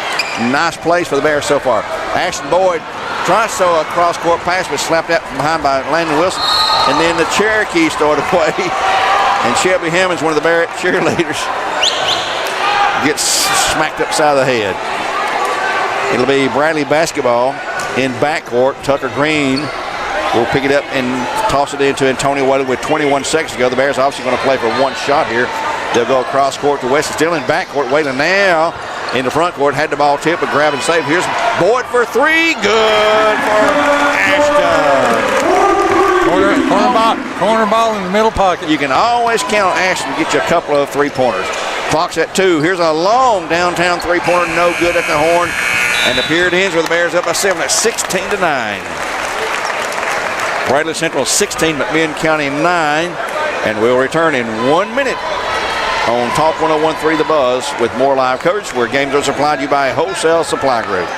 nice plays for the Bears so far. Ashton Boyd tries to throw a cross-court pass, but slapped out from behind by Landon Wilson. And then the Cherokees throw it away. And Shelby Hammonds, one of the Barrett cheerleaders, gets smacked upside the head. It'll be Bradley basketball in backcourt. Tucker Green will pick it up and toss it into Antonio Whaley with 21 seconds to go. The Bears obviously going to play for one shot here. They'll go across court to Weston. Still in backcourt. Whaley now in the front court. Had the ball tipped, but grab and save. Here's Boyd for three. Good for Ashton. Corner ball in the middle pocket. You can always count on Ashton to get you a couple of three-pointers. Clock's at 2. Here's a long downtown three-pointer. No good at the horn. And the period ends with the Bears up by 7 at 16-9. Bradley Central 16, McMinn County 9. And we'll return in 1 minute on Talk 101.3 The Buzz with more live coverage where games are supplied to you by Wholesale Supply Group.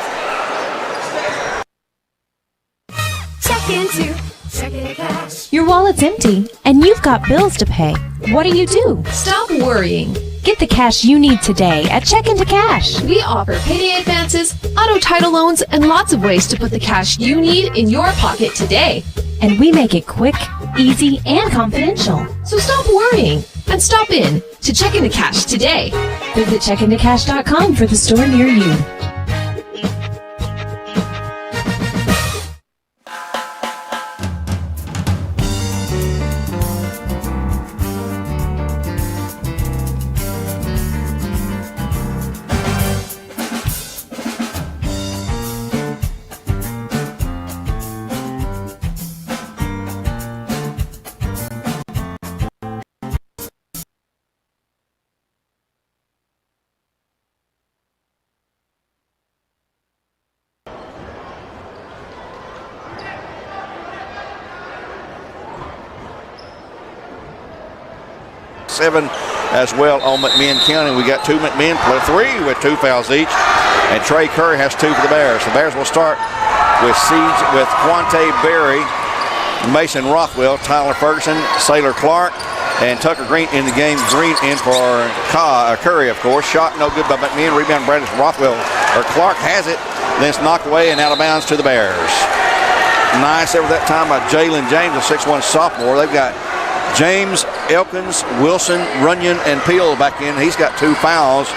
Check into Checking to Cash. Your wallet's empty and you've got bills to pay. What do? Stop worrying. Get the cash you need today at Check into Cash. We offer payday advances, auto title loans, and lots of ways to put the cash you need in your pocket today. And we make it quick, easy, and confidential. So stop worrying and stop in to Check into Cash today. Visit checkintocash.com for the store near you. Seven as well on McMinn County. We got 2 McMinn, 3 with 2 fouls each. And Trey Curry has 2 for the Bears. The Bears will start with Quante Berry, Mason Rothwell, Tyler Ferguson, Sailor Clark, and Tucker Green in the game. Green in for Curry, of course. Shot no good by McMinn. Rebound Bradley Rothwell, or Clark has it. Then it's knocked away and out of bounds to the Bears. Nice over that time by Jalen James, a 6'1 sophomore. They've got James, Elkins, Wilson, Runyon, and Peel back in. He's got 2 fouls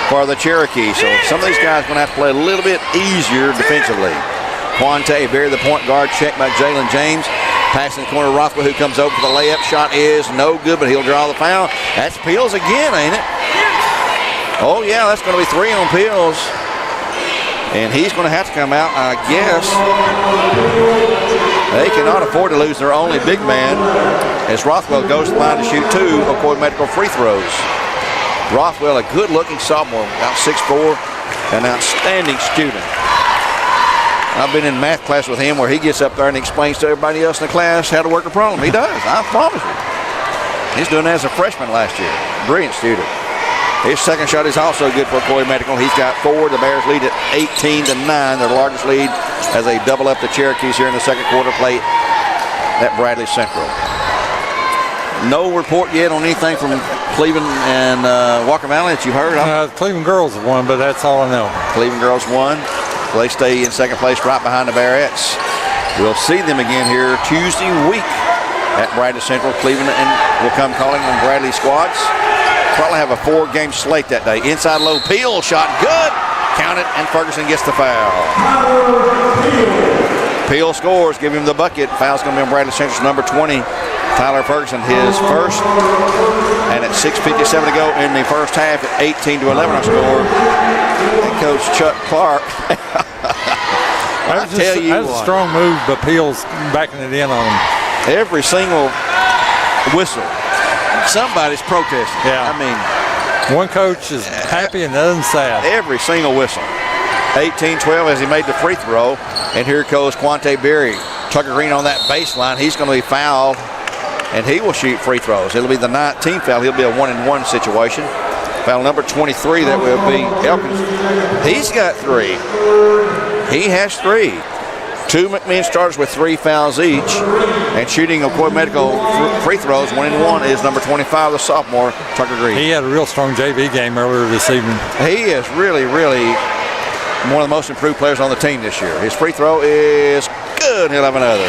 for the Cherokee. So some of these guys are going to have to play a little bit easier defensively. Quante Berry, the point guard, checked by Jalen James. Passing the corner, Rothwell, who comes over for the layup. Shot is no good, but he'll draw the foul. That's Peels again, ain't it? Oh, yeah, that's going to be 3 on Peels. And he's going to have to come out, I guess. They cannot afford to lose their only big man as Rothwell goes to the line to shoot 2 Ocoee Medical free throws. Rothwell, a good-looking sophomore, about 6'4", an outstanding student. I've been in math class with him where he gets up there and explains to everybody else in the class how to work a problem. He does, I promise you. He's doing that as a freshman last year. Brilliant student. His second shot is also good for Ocoee Medical. He's got 4. The Bears lead at 18-9, their largest lead as they double up the Cherokees here in the second quarter play at Bradley Central. No report yet on anything from Cleveland and Walker Valley that you heard? Cleveland girls have won, but that's all I know. Cleveland girls won. They stay in second place right behind the Barretts. We'll see them again here Tuesday week at Bradley Central. Cleveland and will come calling on Bradley squads. Probably have a 4-game slate that day. Inside low, Peel shot good. Count it, and Ferguson gets the foul. Peel scores, give him the bucket. Foul's going to be on Bradley Central's number 20, Tyler Ferguson, his first. And at 6:57 to go in the first half, at 18-11 our score. And Coach Chuck Clark. That was a strong move, but Peel's backing it in on him. Every single whistle. Somebody's protesting. Yeah. I mean, one coach is happy and the other sad. Every single whistle. 18-12 as he made the free throw. And here goes Quante Berry. Tucker Green on that baseline. He's going to be fouled, and he will shoot free throws. It'll be the 19th foul. He'll be a 1-and-1 situation. Foul number 23, that will be Elkins. He's got 3. He has 3. 2 McMinn starters with 3 fouls each, and shooting Ocoee Medical free throws 1-and-1 is number 25, the sophomore Tucker Green. He had a real strong JV game earlier this evening. He is really, really one of the most improved players on the team this year. His free throw is good. He'll have another.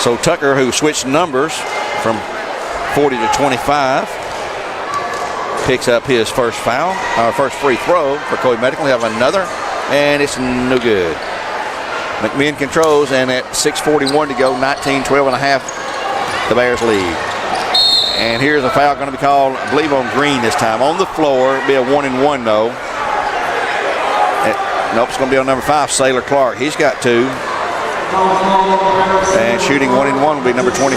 So Tucker, who switched numbers from 40 to 25, picks up his first foul, our first free throw for Coy Medical. We have another, and it's no good. McMinn controls, and at 6:41 to go, 19-12 and a half, the Bears lead. And here's a foul going to be called, I believe, on Green this time. On the floor, it'll be a 1-and-1 though. Nope, it's going to be on number 5, Sailor Clark. He's got 2. And shooting 1-and-1 will be number 20,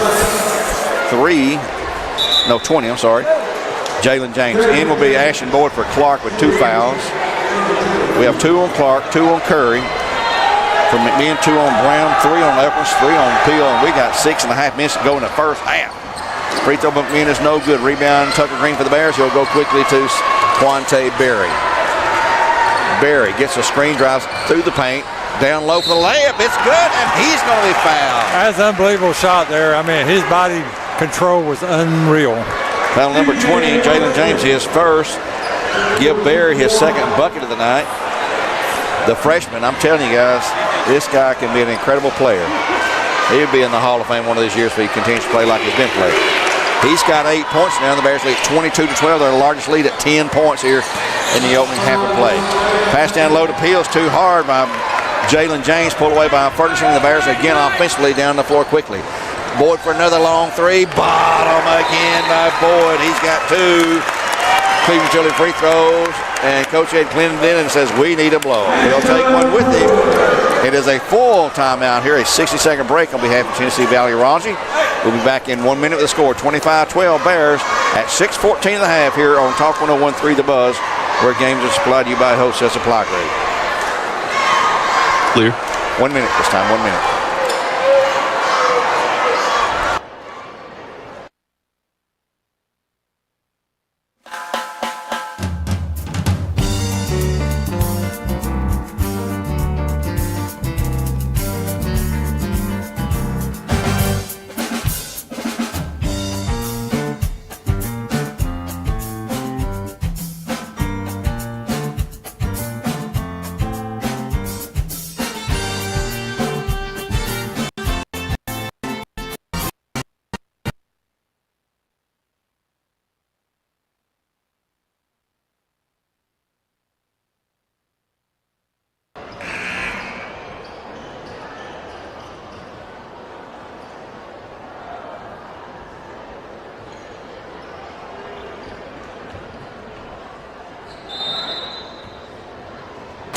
I'm sorry. Jalen James. In will be Ashton Boyd for Clark with 2 fouls. We have 2 on Clark, 2 on Curry. For McMinn, 2 on Brown, 3 on Edwards, 3 on Peel, and we got 6.5 minutes to go in the first half. Free throw McMinn is no good. Rebound Tucker Green for the Bears. He'll go quickly to Quante Berry. Berry gets a screen, drives through the paint, down low for the layup. It's good, and he's going to be fouled. That's an unbelievable shot there. I mean, his body control was unreal. Foul number 20, Jalen James, his first. Give Berry his second bucket of the night. The freshman, I'm telling you guys, this guy can be an incredible player. He'll be in the Hall of Fame one of these years if he continues to play like he's been playing. He's got 8 points now. The Bears lead 22-12. They're the largest lead at 10 points here in the opening half of play. Pass down low to Peels, too hard by Jalen James, pulled away by Ferguson. The Bears again offensively down the floor quickly. Boyd for another long 3. Bottom again by Boyd. He's got 2 Cleveland Chili free throws. And Coach Ed Clinton in and says, we need a blow. He'll take one with him. It is a full timeout here, a 60-second break on behalf of Tennessee Valley Raji. We'll be back in 1 minute with the score, 25-12 Bears at 6:14 and a half here on Talk 101.3 The Buzz, where games are supplied to you by Wholesale Supply Group. Clear. 1 minute this time, 1 minute.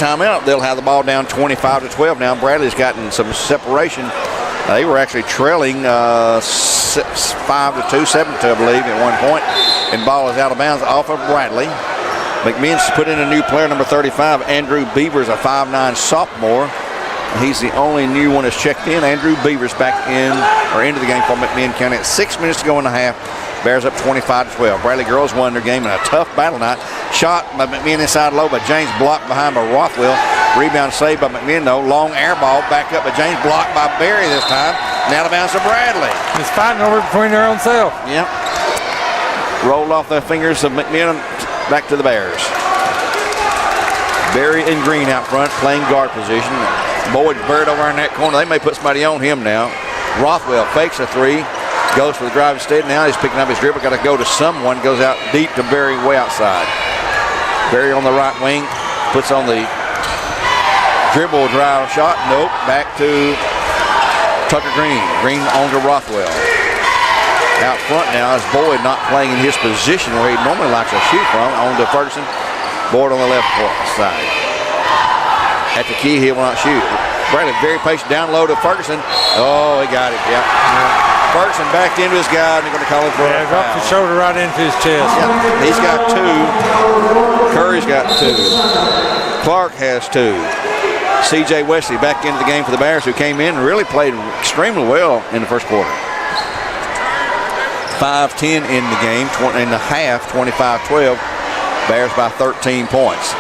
Timeout. They'll have the ball down 25-12 now. Bradley's gotten some separation. They were actually trailing 5-2, 7-2, I believe, at one point. And ball is out of bounds off of Bradley. McMinn's put in a new player, number 35, Andrew Beavers, a 5'9 sophomore. He's the only new one that's checked in. Andrew Beavers back in or into the game for McMinn County at 6 minutes to go in the half. Bears up 25-12. Bradley girls won their game in a tough battle night. Shot by McMinn inside low, but James blocked behind by Rothwell. Rebound saved by McMinn though. Long air ball back up by James, blocked by Berry this time. And out of bounds to Bradley. It's fighting over between their own self. Yep. Rolled off the fingers of McMinn back to the Bears. Berry and Green out front playing guard position. Boyd's buried over in that corner. They may put somebody on him now. Rothwell fakes a 3. Goes for the drive instead. Now he's picking up his dribble. Got to go to someone. Goes out deep to Berry way outside. Berry on the right wing. Puts on the dribble drive shot. Nope. Back to Tucker Green. Green on to Rothwell. Out front now is Boyd not playing in his position where he normally likes to shoot from. On to Ferguson. Boyd on the left side. At the key, he will not shoot. Bradley very patient down low to Ferguson. Oh, he got it. Yeah. Ferguson backed into his guy, and they're going to call him for a foul. Dropped the shoulder right into his chest. Yeah. He's got 2. Curry's got 2. Clark has 2. C.J. Wesley back into the game for the Bears, who came in and really played extremely well in the first quarter. 5-10 in the game, in the half, 25-12. Bears by 13 points.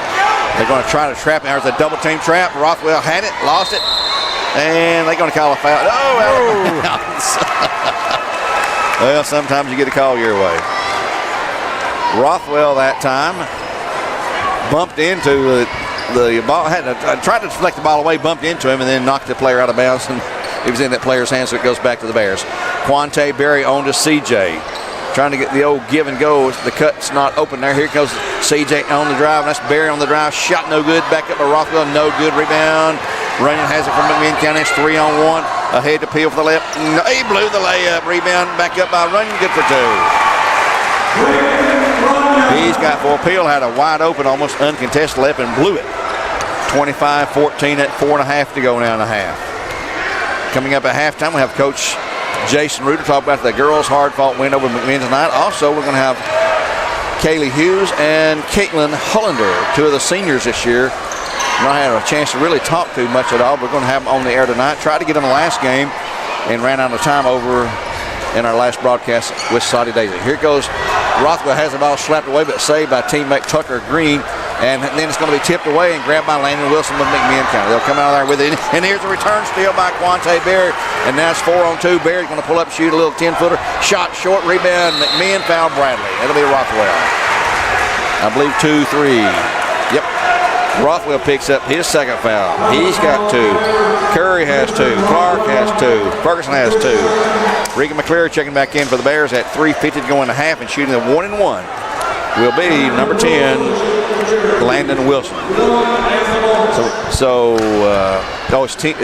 They're going to try to trap. There's a double team trap. Rothwell had it, lost it, and they're going to call a foul. Oh, well, sometimes you get a call your way. Rothwell that time bumped into the ball. Tried to deflect the ball away, bumped into him, and then knocked the player out of bounds. And It was in that player's hands, so it goes back to the Bears. Quante Berry on to CJ. Trying to get the old give and go. The cut's not open there. Here goes CJ on the drive. That's Berry on the drive. Shot no good. Back up by Rothwell. No good. Rebound. Runyon has it from McMinn County. It's 3-on-1. Ahead to Peel for the left. No, he blew the layup. Rebound back up by Runyon. Good for 2. He's got 4. Peel had a wide open, almost uncontested layup and blew it. 25-14 at 4.5 to go now in the half. Coming up at halftime, we have Coach Jason Reuter talk about the girls' hard-fought win over McMinn tonight. Also, we're going to have Kaylee Hughes and Caitlin Hollander, 2 of the seniors this year. Not had a chance to really talk to much at all. We're going to have them on the air tonight. Tried to get them the last game and ran out of time over in our last broadcast with Saudi Daisy. Here goes Rothwell, has the ball slapped away, but saved by teammate Tucker Green. And then it's going to be tipped away and grabbed by Landon Wilson with McMinn County. They'll come out of there with it. And here's a return steal by Quante Berry. And now it's 4-on-2. Berry's going to pull up, shoot a little 10-footer. Shot short, rebound. McMinn foul Bradley. That'll be Rothwell. I believe 2-3. Yep. Rothwell picks up his second foul. He's got 2. Curry has 2. Clark has 2. Ferguson has 2. Regan McCleary checking back in for the Bears at 3:50 to go in the half and shooting a 1-and-1. Will be number 10, Landon Wilson.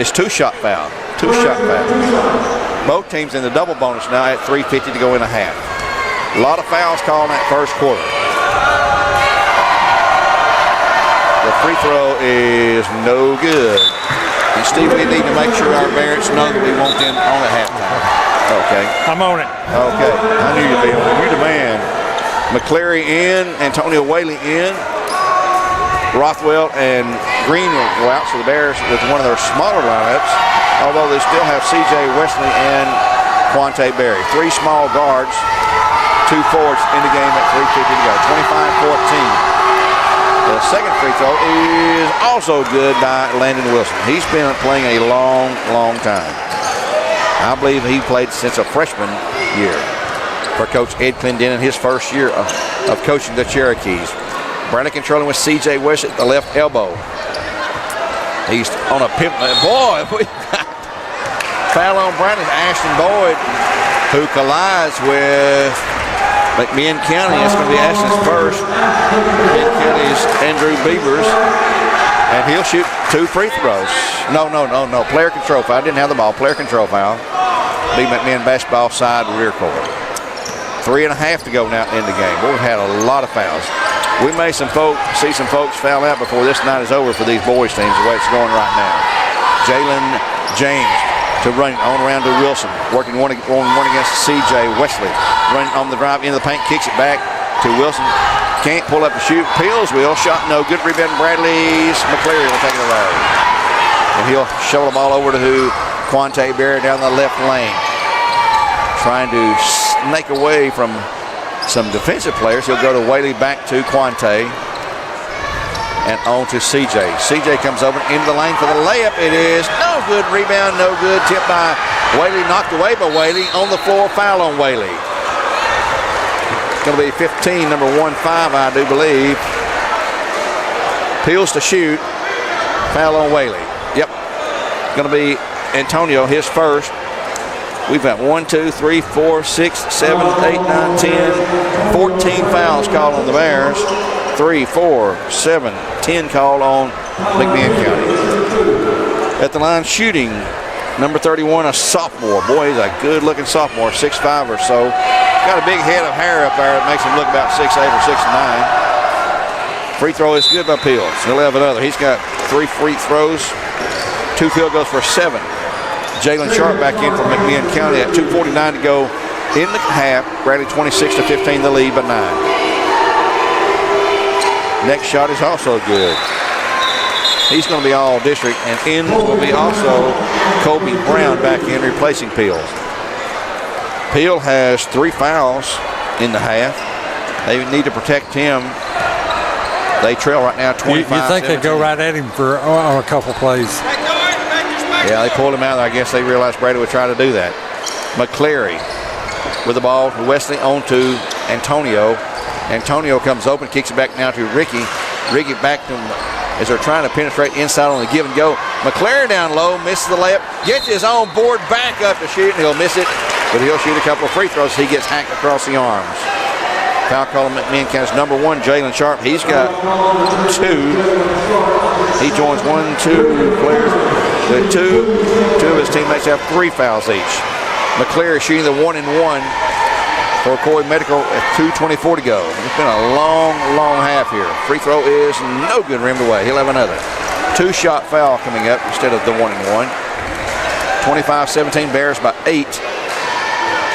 It's 2-shot foul. 2-shot foul. Both teams in the double bonus now at 3:50 to go in a half. A lot of fouls called in that first quarter. The free throw is no good. And Steve, we need to make sure our parents know that we want them on at halftime. Okay. I'm on it. Okay. I knew you'd be on it. You're the man. McCleary in, Antonio Whaley in. Rothwell and Green will go out, so the Bears with one of their smaller lineups, although they still have C.J. Wesley and Quante Berry. 3 small guards, 2 forwards in the game at 3:50 to go. 25-14. The second free throw is also good by Landon Wilson. He's been playing a long, long time. I believe he played since a freshman year for Coach Ed Clendenin, his first year of coaching the Cherokees. Bradley controlling with C.J. West at the left elbow. He's on a pivot. Boy, we got foul on Bradley. Ashton Boyd, who collides with McMinn County. It's going to be Ashton's first. McMinn County's Andrew Beavers. And he'll shoot 2 free throws. No. Player control foul. Didn't have the ball. Player control foul. Big McMinn basketball side rear court. 3.5 to go now in the game. Boy, we've had a lot of fouls. We may see some folks foul out before this night is over for these boys teams, the way it's going right now. Jalen James to run on around to Wilson, working one against C.J. Wesley. Running on the drive into the paint, kicks it back to Wilson. Can't pull up the shoot. Peels will. Shot no good. Rebound Bradley's. McCleary will take it away. And he'll shovel the ball over to Quante Berry down the left lane. Trying to snake away from some defensive players. He'll go to Whaley, back to Quante, and on to CJ. CJ comes over into the lane for the layup. It is no good. Rebound, no good. Tipped by Whaley, knocked away by Whaley. On the floor, foul on Whaley. It's going to be 15, number 15, I do believe. Peels to shoot. Foul on Whaley. Yep. Going to be Antonio, his first. We've got 1, 2, 3, 4, 6, 7, 8, 9, 10, 14 fouls called on the Bears. 3, 4, 7, 10 called on McMinn County. At the line shooting, number 31, a sophomore. Boy, he's a good-looking sophomore, 6'5" or so. Got a big head of hair up there that makes him look about 6'8" or 6'9". Free throw is good by Peels. He'll have another. He's got 3 free throws, 2 field goals for 7. Jalen Sharp back in from McMinn County at 2:49 to go in the half. Bradley 26-15, the lead by 9. Next shot is also good. He's going to be all district, and in will be also Kobe Brown back in replacing Peels. Peel has 3 fouls in the half. They need to protect him. They trail right now 25-17. You think they go right at him for a couple plays? Yeah, they pulled him out. I guess they realized Brady would try to do that. McCleary with the ball to Wesley, on to Antonio. Antonio comes open, kicks it back now to Ricky. Ricky back to as they're trying to penetrate inside on the give and go. McClary down low, misses the layup, gets his own board back up to shoot, and he'll miss it, but he'll shoot a couple of free throws. He gets hacked across the arms. Foul call on McMinn County's number 1, Jalen Sharp. He's got 2. He joins 1, 2 players with 2. 2 of his teammates have 3 fouls each. McClary shooting the 1-and-1 for Coy Medical at 2:24 to go. It's been a long, long half here. Free throw is no good, rimmed away. He'll have another. 2-shot foul coming up instead of the 1-and-1. 25-17, Bears by 8.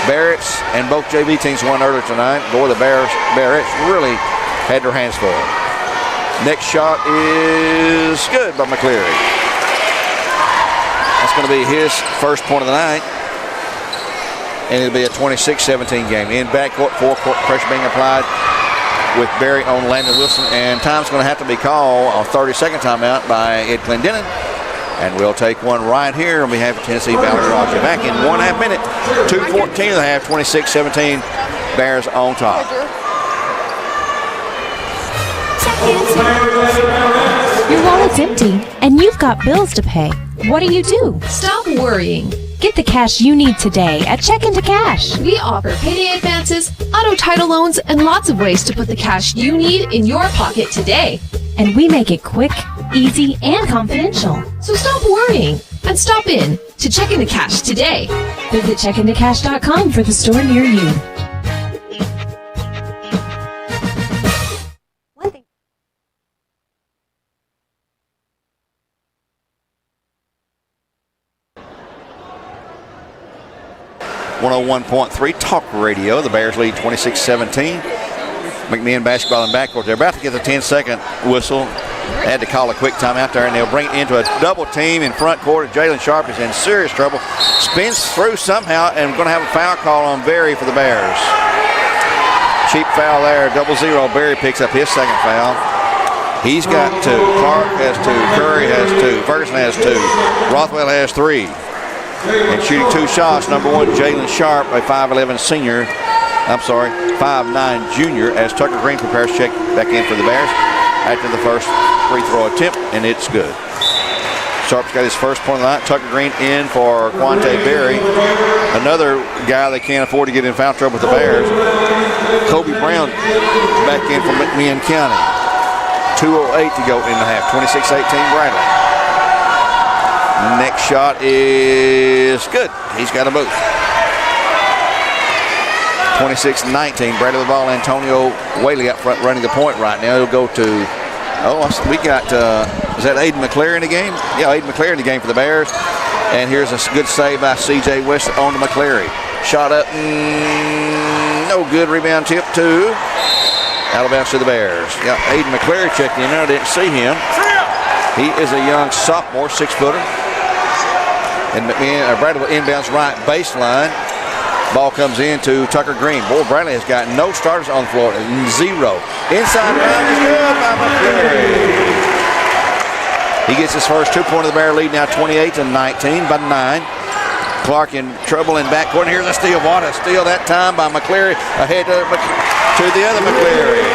Barrett's and both JV teams won earlier tonight. Boy, the Barrett's really had their hands full. Next shot is good by McCleary. That's going to be his first point of the night. And it'll be a 26-17 game. In backcourt, forecourt pressure being applied with Barry on Landon Wilson. And time's going to have to be called on 30-second timeout by Ed Clendenin. And we'll take one right here on behalf of Tennessee Valley Roger. Back in 1.5 minutes, 2:14 of the half, 26-17, Bears on top. Your wallet's empty, and you've got bills to pay. What do? Stop worrying. Get the cash you need today at Check Into Cash. We offer payday advances, auto title loans, and lots of ways to put the cash you need in your pocket today. And we make it quick, easy, and confidential. So stop worrying and stop in to Check Into Cash today. Visit checkintocash.com for the store near you. .3 Talk Radio. The Bears lead 26-17. McMinn basketball in backcourt. They're about to get the 10-second whistle. They had to call a quick timeout there, and they'll bring it into a double team in front court. Jalen Sharp is in serious trouble. Spins through somehow, and going to have a foul call on Berry for the Bears. Cheap foul there, 0-0. Berry picks up his second foul. He's got 2. Clark has 2. Curry has 2. Ferguson has 2. Rothwell has 3. And shooting 2 shots, number 1, Jalen Sharp, a 5'11 senior. 5'9 junior, as Tucker Green prepares to check back in for the Bears after the first free throw attempt, and it's good. Sharp's got his first point of the night. Tucker Green in for Quante Berry. Another guy they can't afford to get in foul trouble with the Bears. Kobe Brown back in from McMinn County. 2:08 to go in the half. 26-18 Bradley. Next shot is good. He's got a boot. 26-19. Bradley with the ball. Antonio Whaley up front running the point right now. He'll go to, we got, is that Aiden McClary in the game? Yeah, Aiden McClary in the game for the Bears. And here's a good save by C.J. West on to McClary. Shot up, no good. Rebound tip to Alabama to the Bears. Yeah, Aiden McClary checked in there. I didn't see him. He is a young sophomore, 6-footer. And Bradley inbounds right baseline. Ball comes in to Tucker Green. Boy, Bradley has got no starters on the floor. 0. Inside round is good by McClary. He gets his first 2 point of the Bear lead now, 28-19 by 9. Clark in trouble in backcourt. Here's a steal. What a steal that time by McClary. Ahead to the other McClary.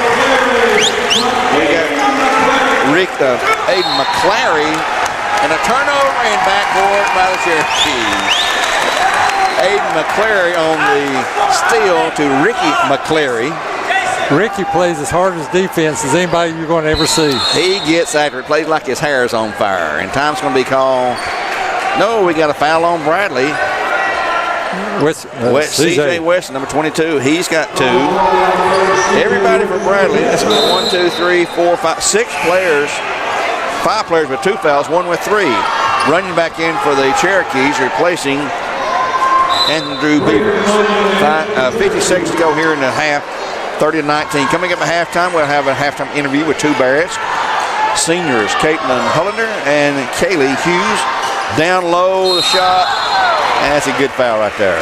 We got Aiden McClary and a turnover in backcourt by the Cherokees. Aiden McClary on the steal to Ricky McClary. Ricky plays as hard as defense as anybody you're going to ever see. He gets after it, plays like his hair is on fire. And time's going to be called. No, we got a foul on Bradley. C.J. West, number 22. He's got 2. Everybody for Bradley. That's 1, 2, 3, 4, 5, 6 players. 5 players with 2 fouls, 1 with 3. Running back in for the Cherokees, replacing Andrew Beavers. 50 seconds to go here in the half. 30-19. Coming up at halftime, we'll have a halftime interview with 2 Barretts. Seniors, Caitlin Hullender and Kaylee Hughes. Down low, the shot. And that's a good foul right there.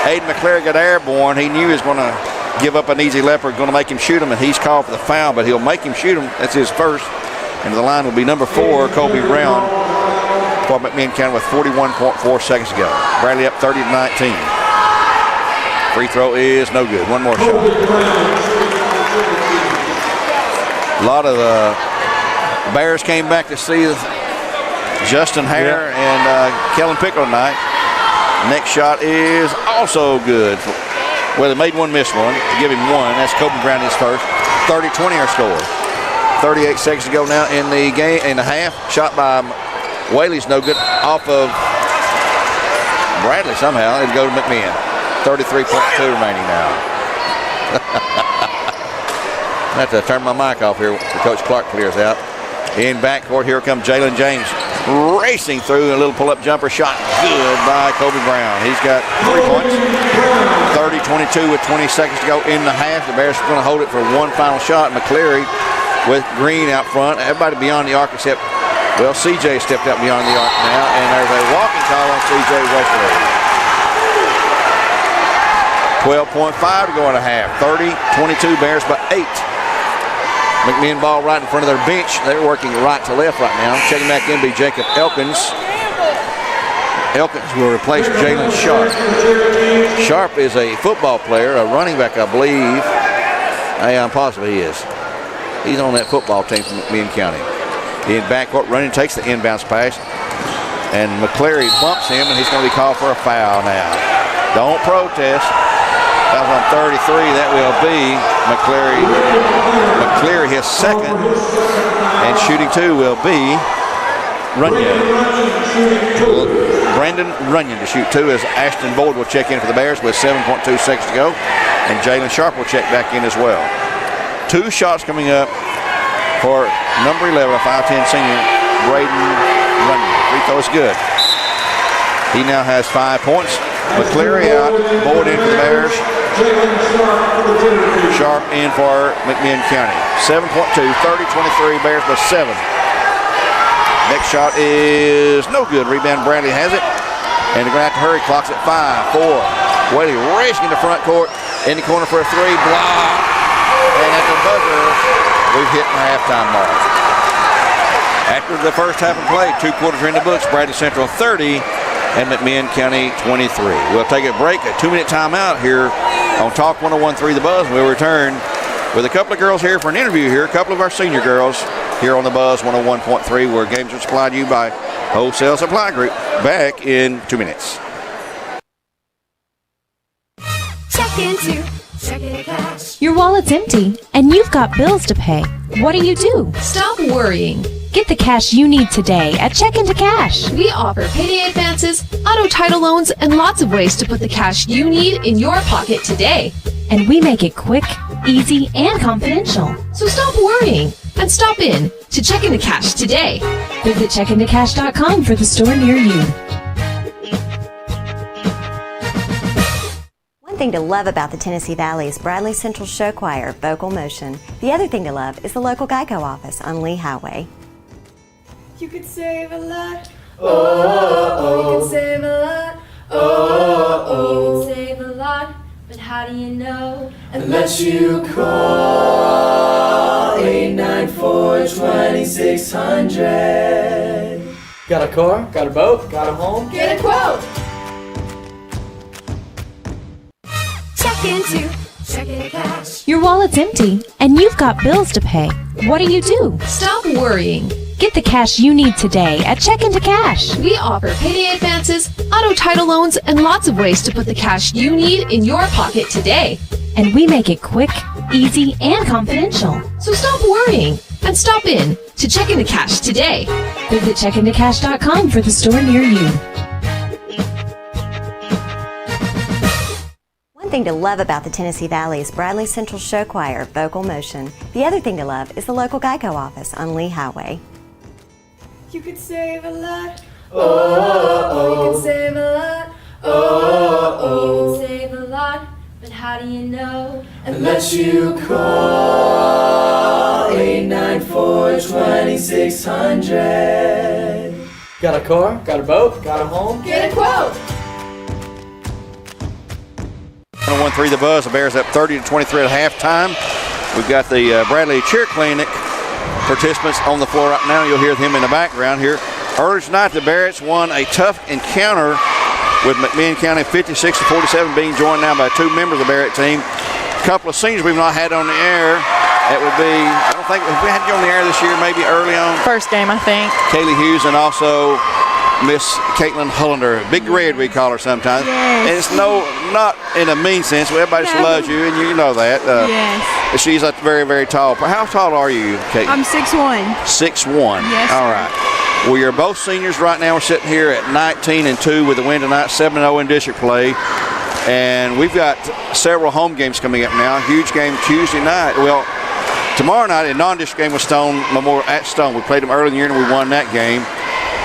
Aiden McClary got airborne. He knew he was going to give up an easy leopard, going to make him shoot him, and he's called for the foul, but he'll make him shoot him. That's his first. And the line will be number 4, Kobe Brown, for McMinn County with 41.4 seconds to go. Bradley up 30-19. Free throw is no good. One more shot. A lot of The Bears came back to see Justin Hare and Kellen Pickle tonight. Next shot is also good. Well, they made one, missed one. To give him one. That's Kobe Brown his first. 30-20 our score. 38 seconds to go now in the game, in the half. Shot by Whaley's no good off of Bradley somehow. It'll go to McMinn. 33.2 remaining now. I have to turn my mic off here before Coach Clark clears out. In backcourt, here comes Jalen James racing through a little pull-up jumper shot. Good by Kobe Brown. He's got 3 points. 30-22 with 20 seconds to go in the half. The Bears are going to hold it for one final shot. McCleary with Green out front. Everybody beyond the arc except, well, CJ stepped out beyond the arc now, and there's a walking call on CJ Wesley. 12.5 to go in a half. 30-22 Bears by 8. McMinn ball right in front of their bench. They're working right to left right now. Checking back in be Jacob Elkins. Elkins will replace Jalen Sharp. Sharp is a football player, a running back, I believe. I'm positive he is. He's on that football team from McMinn County. In backcourt running, takes the inbounds pass. And McCleary bumps him, and he's going to be called for a foul now. Don't protest. That was on 33. That will be McCleary. McCleary his second. And shooting two will be Runyon. Brandon Runyon to shoot two as Ashton Boyd will check in for the Bears with 7.2 seconds to go. And Jalen Sharp will check back in as well. 2 shots coming up for number 11, a 5'10 senior, Braden Runyon. Free throw is good. He now has 5 points. McCleary out, Boyd in for the Bears. Sharp in for McMinn County. 7.2, 30-23, Bears by 7. Next shot is no good. Rebound, Bradley has it. And they're going to have to hurry. Clock's at 5, 4. Whaley racing in the front court. In the corner for a 3. Block. And at the buzzer, we've hit the halftime mark. After the first half of play, 2 quarters are in the books. Bradley Central 30 and McMinn County 23. We'll take a break, a 2-minute timeout here on Talk 101.3 The Buzz. We'll return with a couple of girls here for an interview here, a couple of our senior girls here on The Buzz 101.3, where games are supplied to you by Wholesale Supply Group. Back in 2 minutes. Check into checking and cash. Your wallet's empty, and you've got bills to pay. What do? Stop worrying. Get the cash you need today at Check Into Cash. We offer payday advances, auto title loans, and lots of ways to put the cash you need in your pocket today. And we make it quick, easy, and confidential. So stop worrying and stop in to Check Into Cash today. Visit checkintocash.com for the store near you. One thing to love about the Tennessee Valley is Bradley Central Show Choir, Vocal Motion. The other thing to love is the local Geico office on Lee Highway. You could save a lot. You can save a lot. You can save a lot. But how do you know? Unless you call 894-2600. Got a car? Got a boat? Got a home? Get a quote. Check into checking cash. Your wallet's empty, and you've got bills to pay. What do? Stop worrying. Get the cash you need today at Check Into Cash. We offer payday advances, auto title loans, and lots of ways to put the cash you need in your pocket today. And we make it quick, easy, and confidential. So stop worrying and stop in to Check Into Cash today. Visit checkintocash.com for the store near you. One thing to love about the Tennessee Valley is Bradley Central Show Choir, Vocal Motion. The other thing to love is the local Geico office on Lee Highway. You could save a lot. You can save a lot. You can save a lot. But how do you know? Unless you call 894-2600. Got a car? Got a boat? Got a home? Get a quote. 101.3 The Buzz. The Bears up 30-23 at halftime. We've got the Bradley Cheer Clinic participants on the floor right now. You'll hear them in the background here. Earlier tonight, the Barretts won a tough encounter with McMinn County 56-47, being joined now by 2 members of the Barrett team. A couple of seniors we've not had on the air. It would be, I don't think, we had you on the air this year, maybe early on. First game, I think. Kaylee Hughes and also Miss Caitlin Hollander. Big Red, we call her sometimes. Yes. And it's not in a mean sense. Everybody just loves you, and you know that. Yes. She's very, very tall. How tall are you, Caitlin? I'm 6'1". 6'1". Yes, all sir. right. Well, you're both seniors right now. We're sitting here at 19-2 with a win tonight, 7-0 in district play. And we've got several home games coming up now. Huge game Tuesday night. Well, tomorrow night, a non-district game with Stone Memorial at Stone. We played them early in the year and we won that game.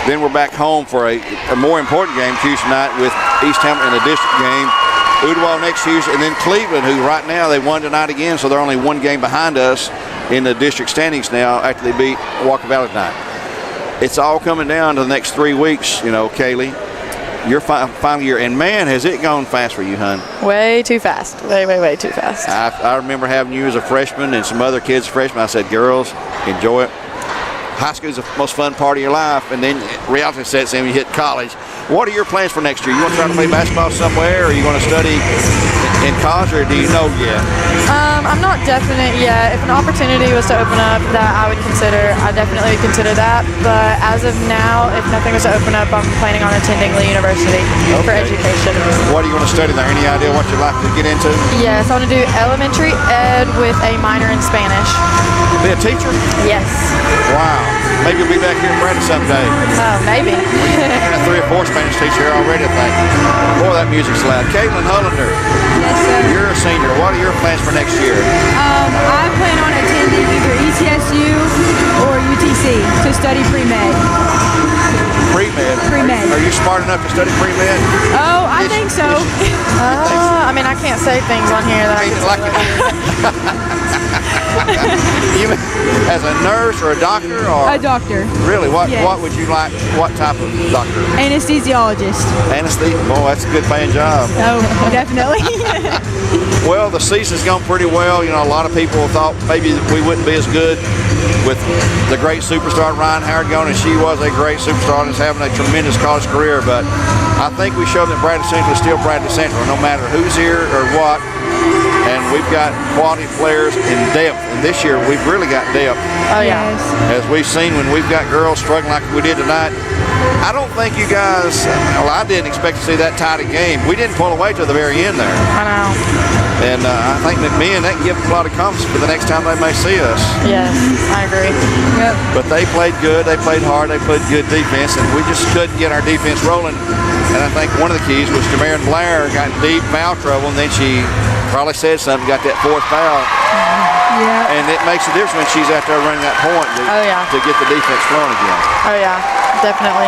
Then we're back home for a more important game Tuesday night with East Hamilton in a district game. Ooltewah next Tuesday, and then Cleveland, who right now they won tonight again, so they're only one game behind us in the district standings now after they beat Walker Valley tonight. It's all coming down to the next 3 weeks, Kaylee. Your final year, and man, has it gone fast for you, hon. Way too fast. Way too fast. I remember having you as a freshman and some other kids freshmen. I said, girls, enjoy it. High school is the most fun part of your life, and then reality sets in when you hit college. What are your plans for next year? You want to try to play basketball somewhere, or are you going to study in college, or do you know yet? I'm not definite yet. If an opportunity was to open up that I would consider, I definitely would consider that. But as of now, if nothing was to open up, I'm planning on attending Lee University for education. What are you going to study there? Any idea what you'd like to get into? Yes, I want to do elementary ed with a minor in Spanish. Be a teacher? Yes. Wow. Maybe you'll be back here in Brandon someday. Maybe. Got 3 or 4 Spanish teachers here already, I think. Boy, that music's loud. Caitlin Hollander. Yes, sir. You're a senior. What are your plans for next year? I plan on attending either ETSU or UTC to study pre-med. Pre-med? Pre-med. Are you smart enough to study pre-med? Oh, I think so. I mean, I can't say things on here that I can say. You mean as a nurse or a doctor? Or A doctor. Really? What Yes. What would you like? What type of doctor? Anesthesiologist. Anesthesia? Boy, that's a good paying job. Oh, definitely. Well, the season's gone pretty well. A lot of people thought maybe we wouldn't be as good with the great superstar Ryan Howard going, and she was a great superstar and is having a tremendous college career. But I think we showed that Bradley Central is still Bradley Central, no matter who's here or what. And we've got quality players in depth. And this year, we've really got depth. Oh, yeah. As we've seen when we've got girls struggling like we did tonight. I don't think you guys, I didn't expect to see that tight a game. We didn't pull away to the very end there. I know. And I think McMinn, that can give them a lot of confidence for the next time they may see us. Yes, I agree. Yep. But they played good, they played hard, they played good defense, and we just couldn't get our defense rolling. And I think one of the keys was Jamarin Blair got in deep foul trouble, and then she probably said something, got that 4th foul. Yeah. And it makes a difference when she's out there running that point to get the defense flowing again. Oh, yeah, definitely.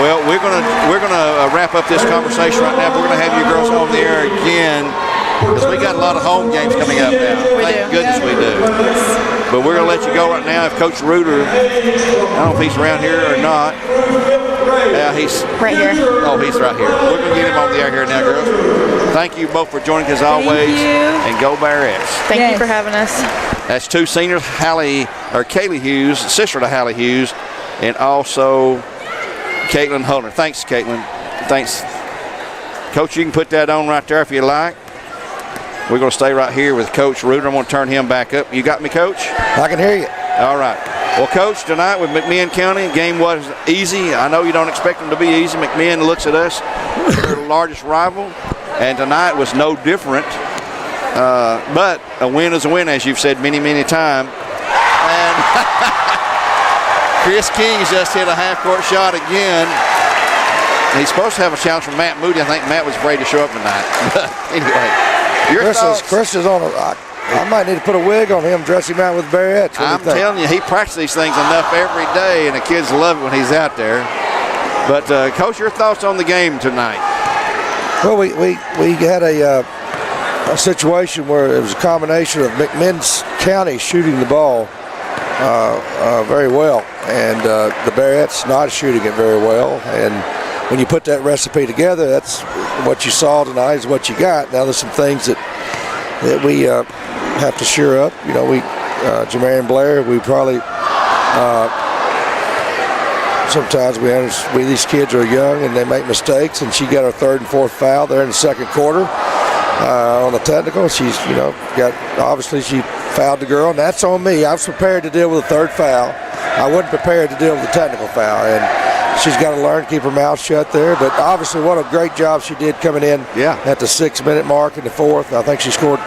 Well, we're gonna wrap up this conversation right now. We're gonna have you girls on the air again because we got a lot of home games coming up now. Thank goodness we do. But we're gonna let you go right now. If Coach Reuter, I don't know if he's around here or not. Yeah, he's right here. Oh, he's right here. We're gonna get him on the air here now, girls. Thank you both for joining us as always. And go Bearettes. Thank you for having us. That's 2 seniors, Kaylee Hughes, sister to Hallie Hughes, and also Caitlin Hollander. Thanks, Caitlin. Thanks. Coach, you can put that on right there if you like. We're going to stay right here with Coach Reuter. I'm going to turn him back up. You got me, Coach? I can hear you. All right. Well, Coach, tonight with McMinn County, game was easy. I know you don't expect them to be easy. McMinn looks at us, their largest rival, and tonight was no different. But a win is a win, as you've said many, many times. And Chris King's just hit a half-court shot again. He's supposed to have a challenge from Matt Moody. I think Matt was afraid to show up tonight. But anyway, Chris is on I might need to put a wig on him, dress him out with Bearettes. I'm telling you, he practices these things enough every day, and the kids love it when he's out there. But, Coach, your thoughts on the game tonight? Well, we had a situation where it was a combination of McMinn County shooting the ball very well, and the Bearettes not shooting it very well. And when you put that recipe together, that's what you saw tonight is what you got. Now there's some things that we have to shore up. Jamarin Blair, we probably sometimes these kids are young and they make mistakes, and she got her 3rd and 4th foul there in the 2nd quarter on the technical. She's obviously she fouled the girl, and that's on me. I was prepared to deal with a third foul. I wasn't prepared to deal with a technical foul, and she's got to learn to keep her mouth shut there. But obviously, what a great job she did coming in at the 6-minute mark in the fourth. I think she scored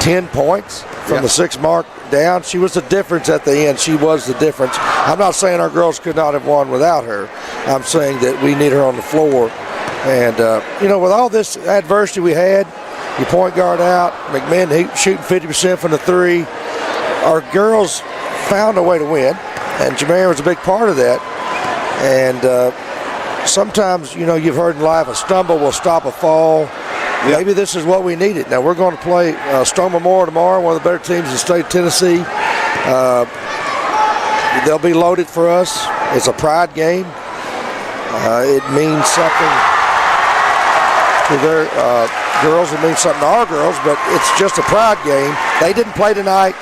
10 points from the 6 mark down. She was the difference at the end. She was the difference. I'm not saying our girls could not have won without her. I'm saying that we need her on the floor. And, with all this adversity we had, your point guard out, McMinn shooting 50% from the 3, our girls found a way to win, and Jamarian was a big part of that. And sometimes, you've heard in life, a stumble will stop a fall. Maybe this is what we needed. Now, we're going to play Stone Memorial tomorrow, one of the better teams in the state of Tennessee. They'll be loaded for us. It's a pride game. It means something to their girls. It means something to our girls, but it's just a pride game. They didn't play tonight.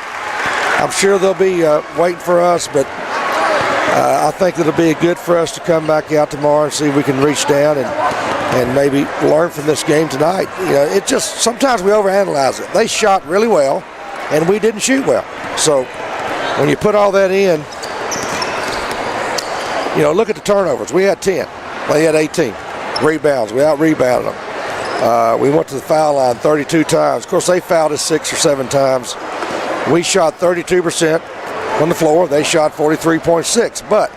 I'm sure they'll be waiting for us, but I think it'll be good for us to come back out tomorrow and see if we can reach down and maybe learn from this game tonight. It just, sometimes we overanalyze it. They shot really well, and we didn't shoot well. So when you put all that in, look at the turnovers. We had 10. They had 18. Rebounds. We out-rebounded them. We went to the foul line 32 times. Of course, they fouled us 6 or 7 times. We shot 32% from the floor. They shot 43.6. But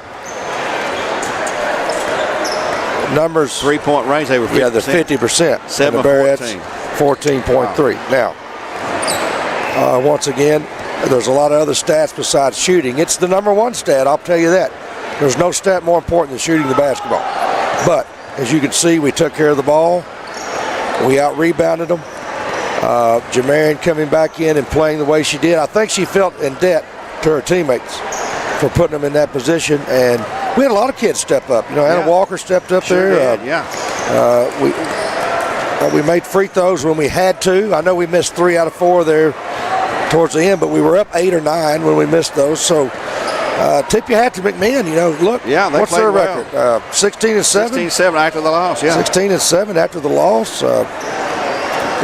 numbers, 3-point range, they were 50%. Yeah, they're 50%. 7 of the Bearcats, 14.3. Wow. Now, once again, there's a lot of other stats besides shooting. It's the number one stat, I'll tell you that. There's no stat more important than shooting the basketball. But as you can see, we took care of the ball. We out-rebounded them. Jamarian coming back in and playing the way she did. I think she felt in debt to her teammates for putting them in that position, and we had a lot of kids step up. Anna Walker stepped up there. We made free throws when we had to. I know we missed 3 out of 4 there towards the end, but we were up 8 or 9 when we missed those. So tip your hat to McMinn. Look, what's their record? 16-7. 16-7 after the loss. 16-7 after the loss.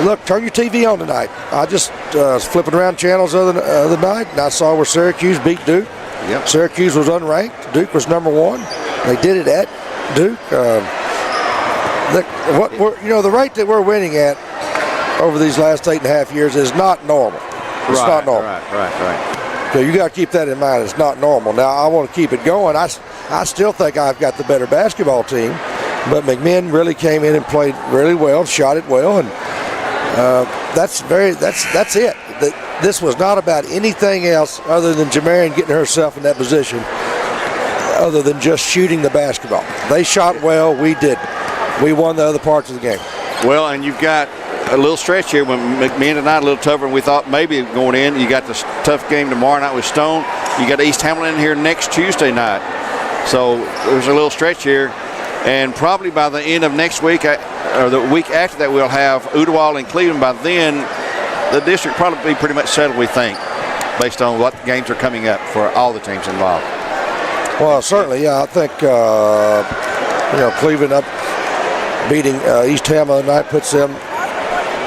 Look, turn your TV on tonight. I just was flipping around channels the other night, and I saw where Syracuse beat Duke. Yep. Syracuse was unranked. Duke was number 1. They did it at Duke. The rate that we're winning at over these last 8.5 years is not normal. It's not normal. Right. So you got to keep that in mind. It's not normal. Now, I want to keep it going. I still think I've got the better basketball team, but McMinn really came in and played really well, shot it well, and that's it. This was not about anything else other than Jamarian getting herself in that position, other than just shooting the basketball. They shot well. We didn't. We won the other parts of the game. Well, and you've got a little stretch here when McMinn tonight a little tougher than we thought maybe going in. You got this tough game tomorrow night with Stone. You got East Hamilton in here next Tuesday night. So there's a little stretch here. And probably by the end of next week, or the week after that, we'll have Ooltewah and Cleveland. By then, the district probably be pretty much settled, we think, based on what games are coming up for all the teams involved. Well, certainly, yeah. I think, Cleveland up beating East Hamilton tonight puts them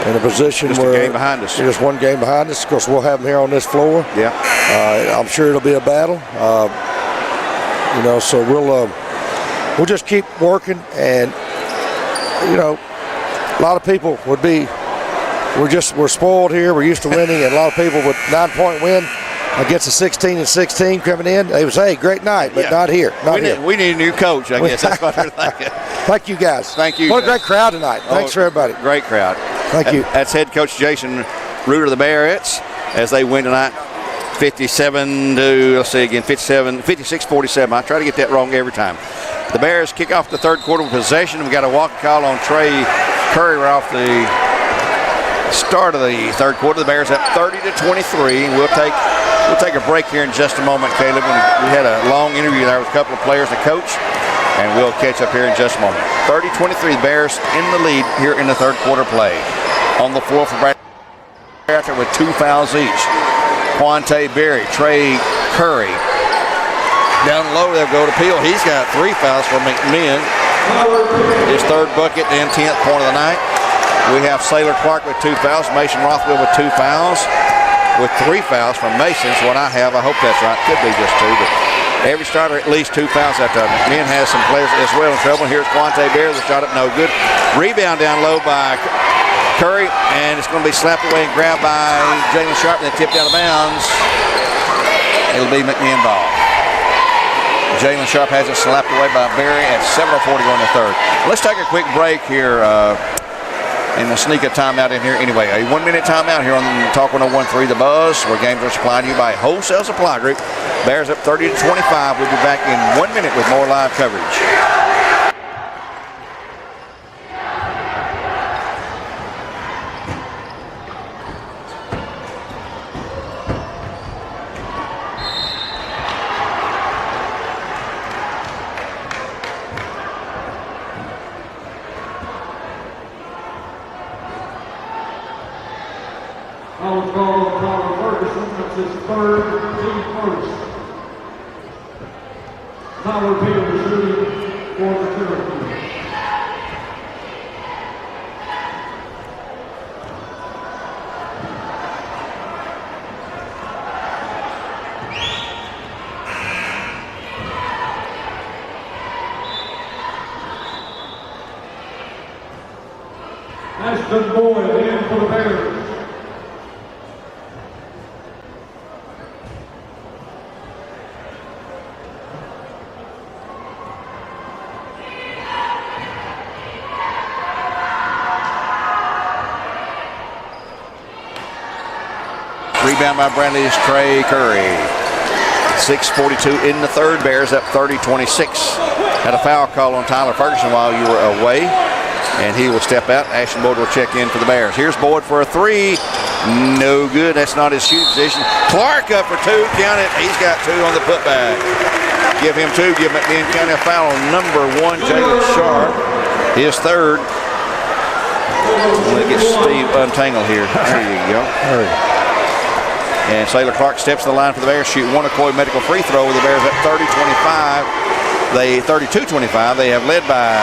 in a position just where a game behind us. Just one game behind us. Of course, we'll have them here on this floor. Yeah. I'm sure it'll be a battle. So we'll just keep working, and a lot of people would be. We're spoiled here. We're used to winning, and a lot of people with 9-point win against a 16-16 coming in. They would say, "Great night," but not here. We need a new coach. I guess that's what they're thinking. Thank you, guys. Thank you. What a great crowd tonight. Thanks for everybody. Great crowd. Thank you. That's head coach Jason Reuter of the Bearettes as they win tonight, 56-47. I try to get that wrong every time. The Bears kick off the third quarter with possession. We got a walk call on Trey Curry right off the start of the third quarter. The Bears up 30-23. We'll take a break here in just a moment, Caleb. We had a long interview there with a couple of players, the coach, and we'll catch up here in just a moment. 30-23, the Bears in the lead here in the third quarter play. On the floor for Brad with 2 fouls each. Quante Berry, Trey Curry. Down low, they'll go to Peel. He's got 3 fouls for McMinn. His third bucket and 10th point of the night. We have Sailor Clark with 2 fouls. Mason Rothwell with 2 fouls. with 3 fouls from Mason's. What I have, I hope that's right. Could be just 2, but every starter at least 2 fouls out there. McMinn has some players as well in trouble. Here's Quante Bear. The shot up no good. Rebound down low by Curry, and it's going to be slapped away and grabbed by Jalen Sharp, and then tipped out of bounds. It'll be McMinn ball. Jalen Sharp has it slapped away by Berry at 7:40 going to third. Let's take a quick break here and sneak a timeout in here. Anyway, a 1-minute timeout here on Talk 101.3 The Buzz, where games are supplied to you by Wholesale Supply Group. Bears up 30-25. We'll be back in 1 minute with more live coverage. Foul call on Tyler Ferguson. That's his 3rd, team first. Tyler Beal shooting for the Syracuse. Ashton Boyd in for the Bears. Rebound by Bradley's Trey Curry. 6:42 in the third. Bears up 30-26. Had a foul call on Tyler Ferguson while you were away, and he will step out. Ashton Boyd will check in for the Bears. Here's Boyd for a 3. No good. That's not his shooting position. Clark up for 2. Count it. He's got 2 on the putback. Give him 2. Give McMinn County a foul on number 1, Jalen Sharp. His 3rd. I'm going to get Steve untangled here. There you go. And Sailor Clark steps to the line for the Bears. Shoot 1 Coy Medical free throw with the Bears at 32-25. They have led by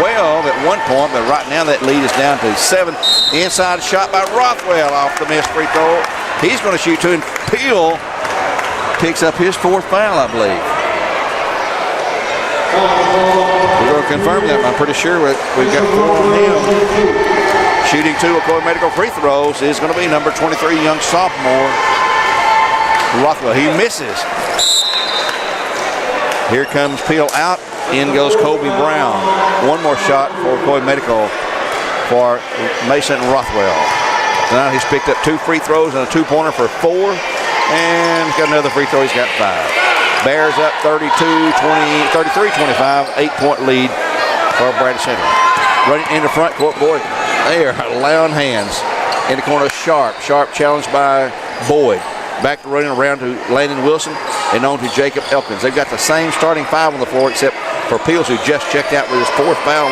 12 at one point, but right now that lead is down to 7. Inside shot by Rothwell off the missed free throw. He's going to shoot 2, and Peel picks up his 4th foul, I believe. We're going to confirm that. I'm pretty sure we've got 4 on him. Shooting 2 Coy Medical free throws is going to be number 23, young sophomore Rothwell. He misses. Here comes Peel out. In goes Colby Brown. 1 more shot for Coy Medical for Mason Rothwell. So now he's picked up 2 free throws and a 2-pointer for 4. And he's got another free throw. He's got 5. Bears up 33-25. 8-point lead for Bradley Central. Running into front court. Boyd. They are allowing hands. In the corner, Sharp. Sharp challenged by Boyd. Back to running around to Landon Wilson and on to Jacob Elkins. They've got the same starting 5 on the floor except for Peels, who just checked out with his 4th foul.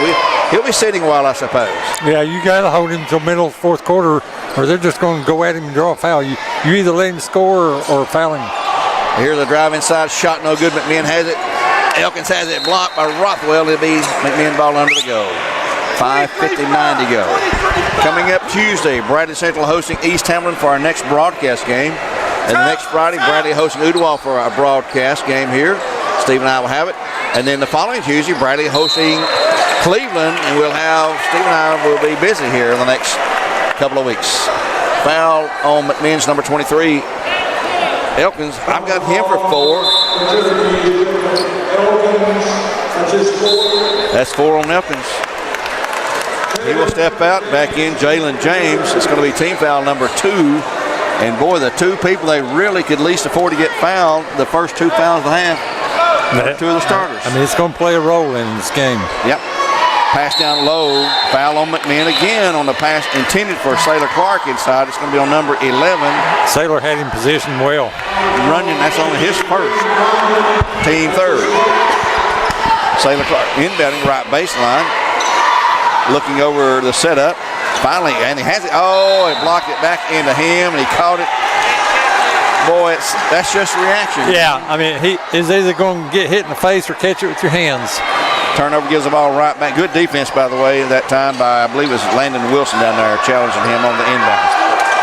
He'll be sitting a while, I suppose. Yeah, you got to hold him until middle of the 4th quarter, or they're just going to go at him and draw a foul. You either let him score or foul him. Here's a drive inside, shot no good. McMinn has it. Elkins has it blocked by Rothwell. It'll be McMinn ball under the goal. 5:59 to go. Coming up Tuesday, Bradley Central hosting East Hamlin for our next broadcast game. And the next Friday, Bradley hosting Ooltewah for a broadcast game here. Steve and I will have it. And then the following Tuesday, Bradley hosting Cleveland, and Steve and I will be busy here in the next couple of weeks. Foul on McMinn's number 23, Elkins. I've got him for 4. That's 4 on Elkins. He will step out. Back in Jalen James. It's going to be team foul number 2. And boy, the 2 people they really could least afford to get fouled, the first 2 fouls they have, 2 of the starters. I mean, it's going to play a role in this game. Yep. Pass down low. Foul on McMinn again on the pass intended for Sailor Clark inside. It's going to be on number 11. Sailor had him positioned well. Runyon, that's only his 1st. Team 3rd. Sailor Clark inbounding right baseline. Looking over the setup. Finally, and he has it. Oh, it blocked it back into him, and he caught it. Boy, that's just reaction. Yeah, I mean, he is either going to get hit in the face or catch it with your hands. Turnover gives the ball right back. Good defense, by the way, that time by, I believe it was Landon Wilson down there challenging him on the inbound.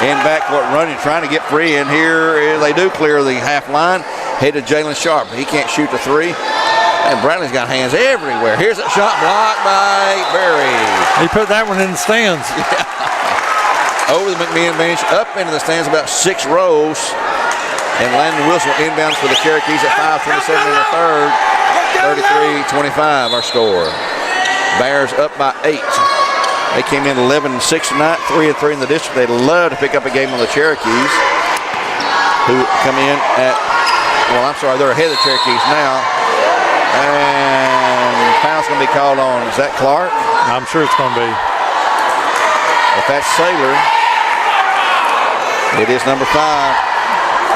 In backcourt running, trying to get free, and here they do clear the half line. Headed Jalen Sharp. He can't shoot the three. And Bradley's got hands everywhere. Here's a shot blocked by Berry. He put that one in the stands. Yeah. Over the McMinn bench, up into the stands about 6 rows. And Landon Wilson inbounds for the Cherokees at 5:27 in the third. 33-25 our score. Bears up by 8. They came in 11-6 tonight, 3-3 in the district. They'd love to pick up a game on the Cherokees, who come in at, well, I'm sorry, they're ahead of the Cherokees now. And foul's going to be called on, is that Clark? I'm sure it's going to be. If that's Saylor, it is number 5.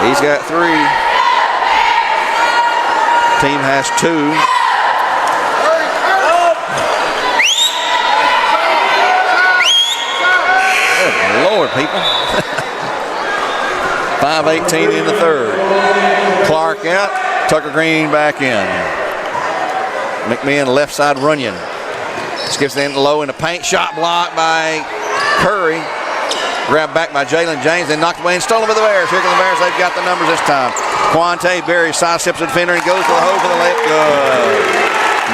He's got 3. Team has 2. Good Lord, people. 5:18 in the third. Clark out. Tucker Green back in. McMinn left side Runyon. Skips in low in the paint. Shot blocked by Curry. Grabbed back by Jalen James, then knocked away and stolen by the Bears. Here come the Bears. They've got the numbers this time. Quante Berry sidesteps the defender and goes to the hole for the layup. Good.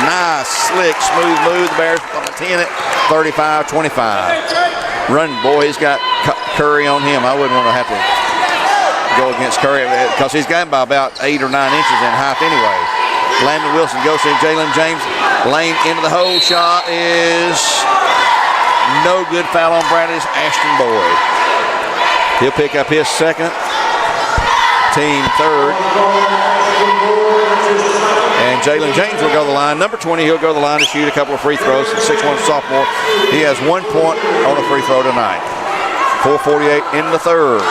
Nice, slick, smooth move. The Bears on the 10 at 35-25. Run, boy, he's got Curry on him. I wouldn't want to have to go against Curry because he's got him by about 8 or 9 inches in height anyway. Landon Wilson goes to Jalen James. Lane into the hole. Shot is no good. Foul on Bradley's Ashton Boyd. He'll pick up his second, team third. And Jalen James will go to the line. Number 20, he'll go to the line to shoot a couple of free throws. 6'1" sophomore. He has 1 point on a free throw tonight. 4:48 in the third.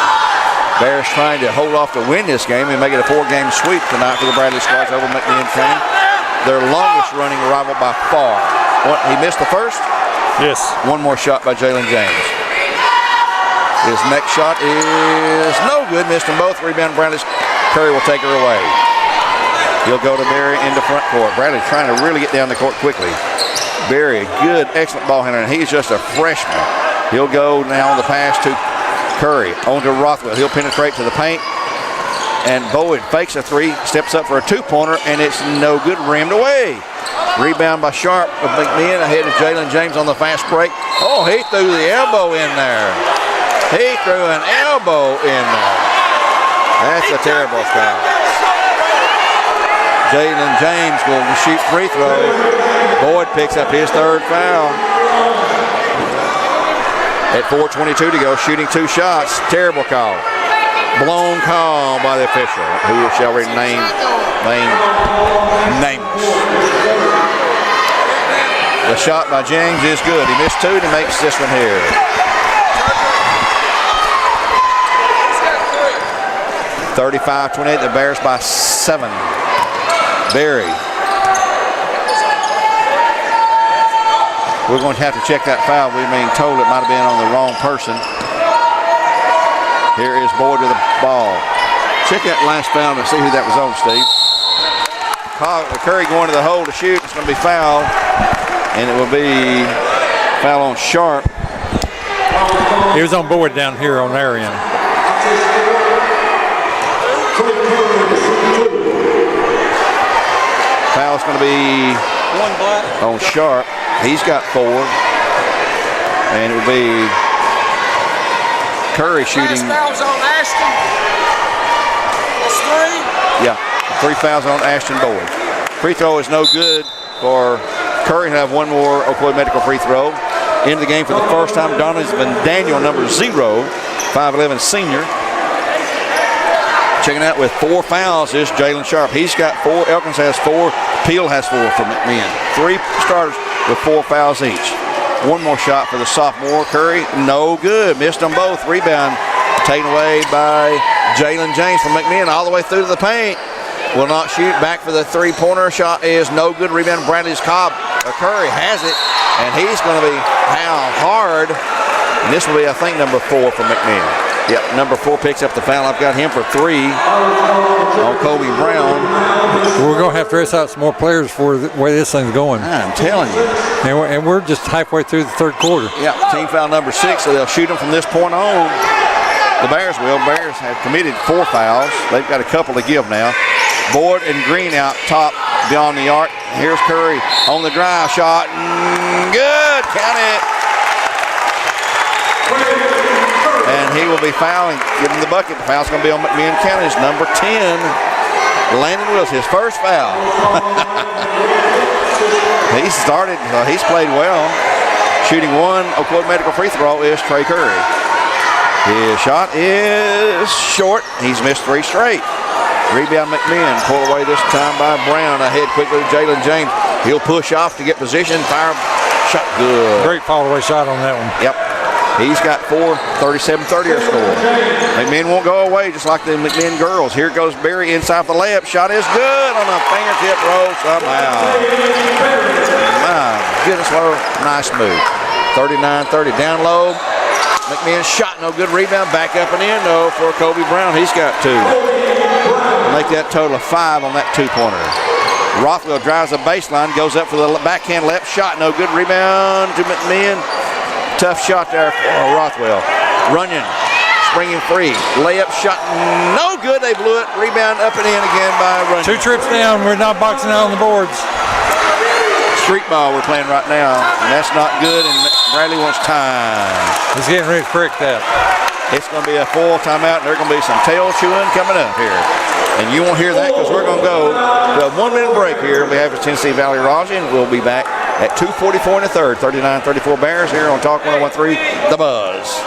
Bears trying to hold off to win this game and make it a 4-game sweep tonight for the Bradley squads over McMinn County. Their longest running rival by far. He missed the first? Yes. 1 more shot by Jalen James. His next shot is no good. Missed them both. Rebound Bradley. Curry will take her away. He'll go to Berry into front court. Bradley trying to really get down the court quickly. Berry, good, excellent ball handler, and he's just a freshman. He'll go now on the pass to Curry. On to Rothwell. He'll penetrate to the paint. And Boyd fakes a 3, steps up for a 2-pointer, and it's no good. Rimmed away. Rebound by Sharp of McMinn ahead of Jalen James on the fast break. Oh, he threw the elbow in there. He threw an elbow in there. That's a terrible foul. Jalen James will shoot free throw. Boyd picks up his 3rd foul. At 4:22 to go, shooting 2 shots. Terrible call. Blown call by the official, who shall remain nameless. The shot by James is good. He missed 2 and he makes this one here. (35-28). The Bears by 7. Berry. We're going to have to check that foul. We're being told it might have been on the wrong person. Here is Boyd with the ball. Check that last foul and see who that was on, Steve. Curry going to the hole to shoot. It's going to be fouled. And it will be foul on Sharp. He was on Boyd down here on their end. Foul's going to be on Sharp. He's got 4. And it will be Curry shooting. Fouls on Ashton. That's 3. Yeah, 3 fouls on Ashton Boyd. Free throw is no good for Curry. He'll have 1 more Ocoee Medical free throw. In the game for the first time, Donovan Daniel, number 0, 5'11" senior. Checking out with 4 fouls is Jalen Sharp. He's got 4. Elkins has 4. Peel has 4 for McMinn. 3 starters with 4 fouls each. 1 more shot for the sophomore. Curry, no good. Missed them both. Rebound taken away by Jalen James from McMinn all the way through to the paint. Will not shoot. Back for the 3-pointer. Shot is no good. Rebound Bradley's Cobb. Curry has it, and he's going to be fouled hard. And this will be, I think, number 4 for McMinn. Yep, number 4 picks up the foul. I've got him for 3 on Kobe Brown. We're going to have to dress out some more players for the way this thing's going. I'm telling you. And we're just halfway through the 3rd quarter. Yeah, team foul number 6, so they'll shoot them from this point on. The Bears will. Bears have committed 4 fouls. They've got a couple to give now. Boyd and Green out top beyond the arc. Here's Curry on the drive shot. Good. Count it. And he will be fouling, giving the bucket. The foul's going to be on McMinn County's number 10. Landon Wills, his first foul. He started, he's played well. Shooting 1 Oklahoma Medical free throw is Trey Curry. His shot is short. He's missed 3 straight. Rebound McMinn, pulled away this time by Brown. Ahead quickly to Jalen James. He'll push off to get position. Fire shot good. Great fall away shot on that one. Yep. He's got 4, 37-30 our score. McMinn won't go away just like the McMinn girls. Here goes Berry inside the layup. Shot is good on a fingertip roll somehow. My goodness, what a nice move. 39-30 down low. McMinn shot, no good. Rebound, back up and in though for Kobe Brown. He's got 2. Make that total of 5 on that 2-pointer. Rothwell drives the baseline, goes up for the backhand left shot, no good. Rebound to McMinn. Tough shot there for Rothwell. Runyon, springing free. Layup shot, no good. They blew it. Rebound up and in again by Runyon. 2 trips down. We're not boxing out on the boards. Street ball we're playing right now, and that's not good, and Bradley wants time. He's getting ready to correct that. It's going to be a full timeout, and there's going to be some tail chewing coming up here. And you won't hear that because we're going to go to a 1-minute break here on behalf of Tennessee Valley Raji, and we'll be back at 2:44 in the third. 39-34 Bears here on Talk 101.3, The Buzz.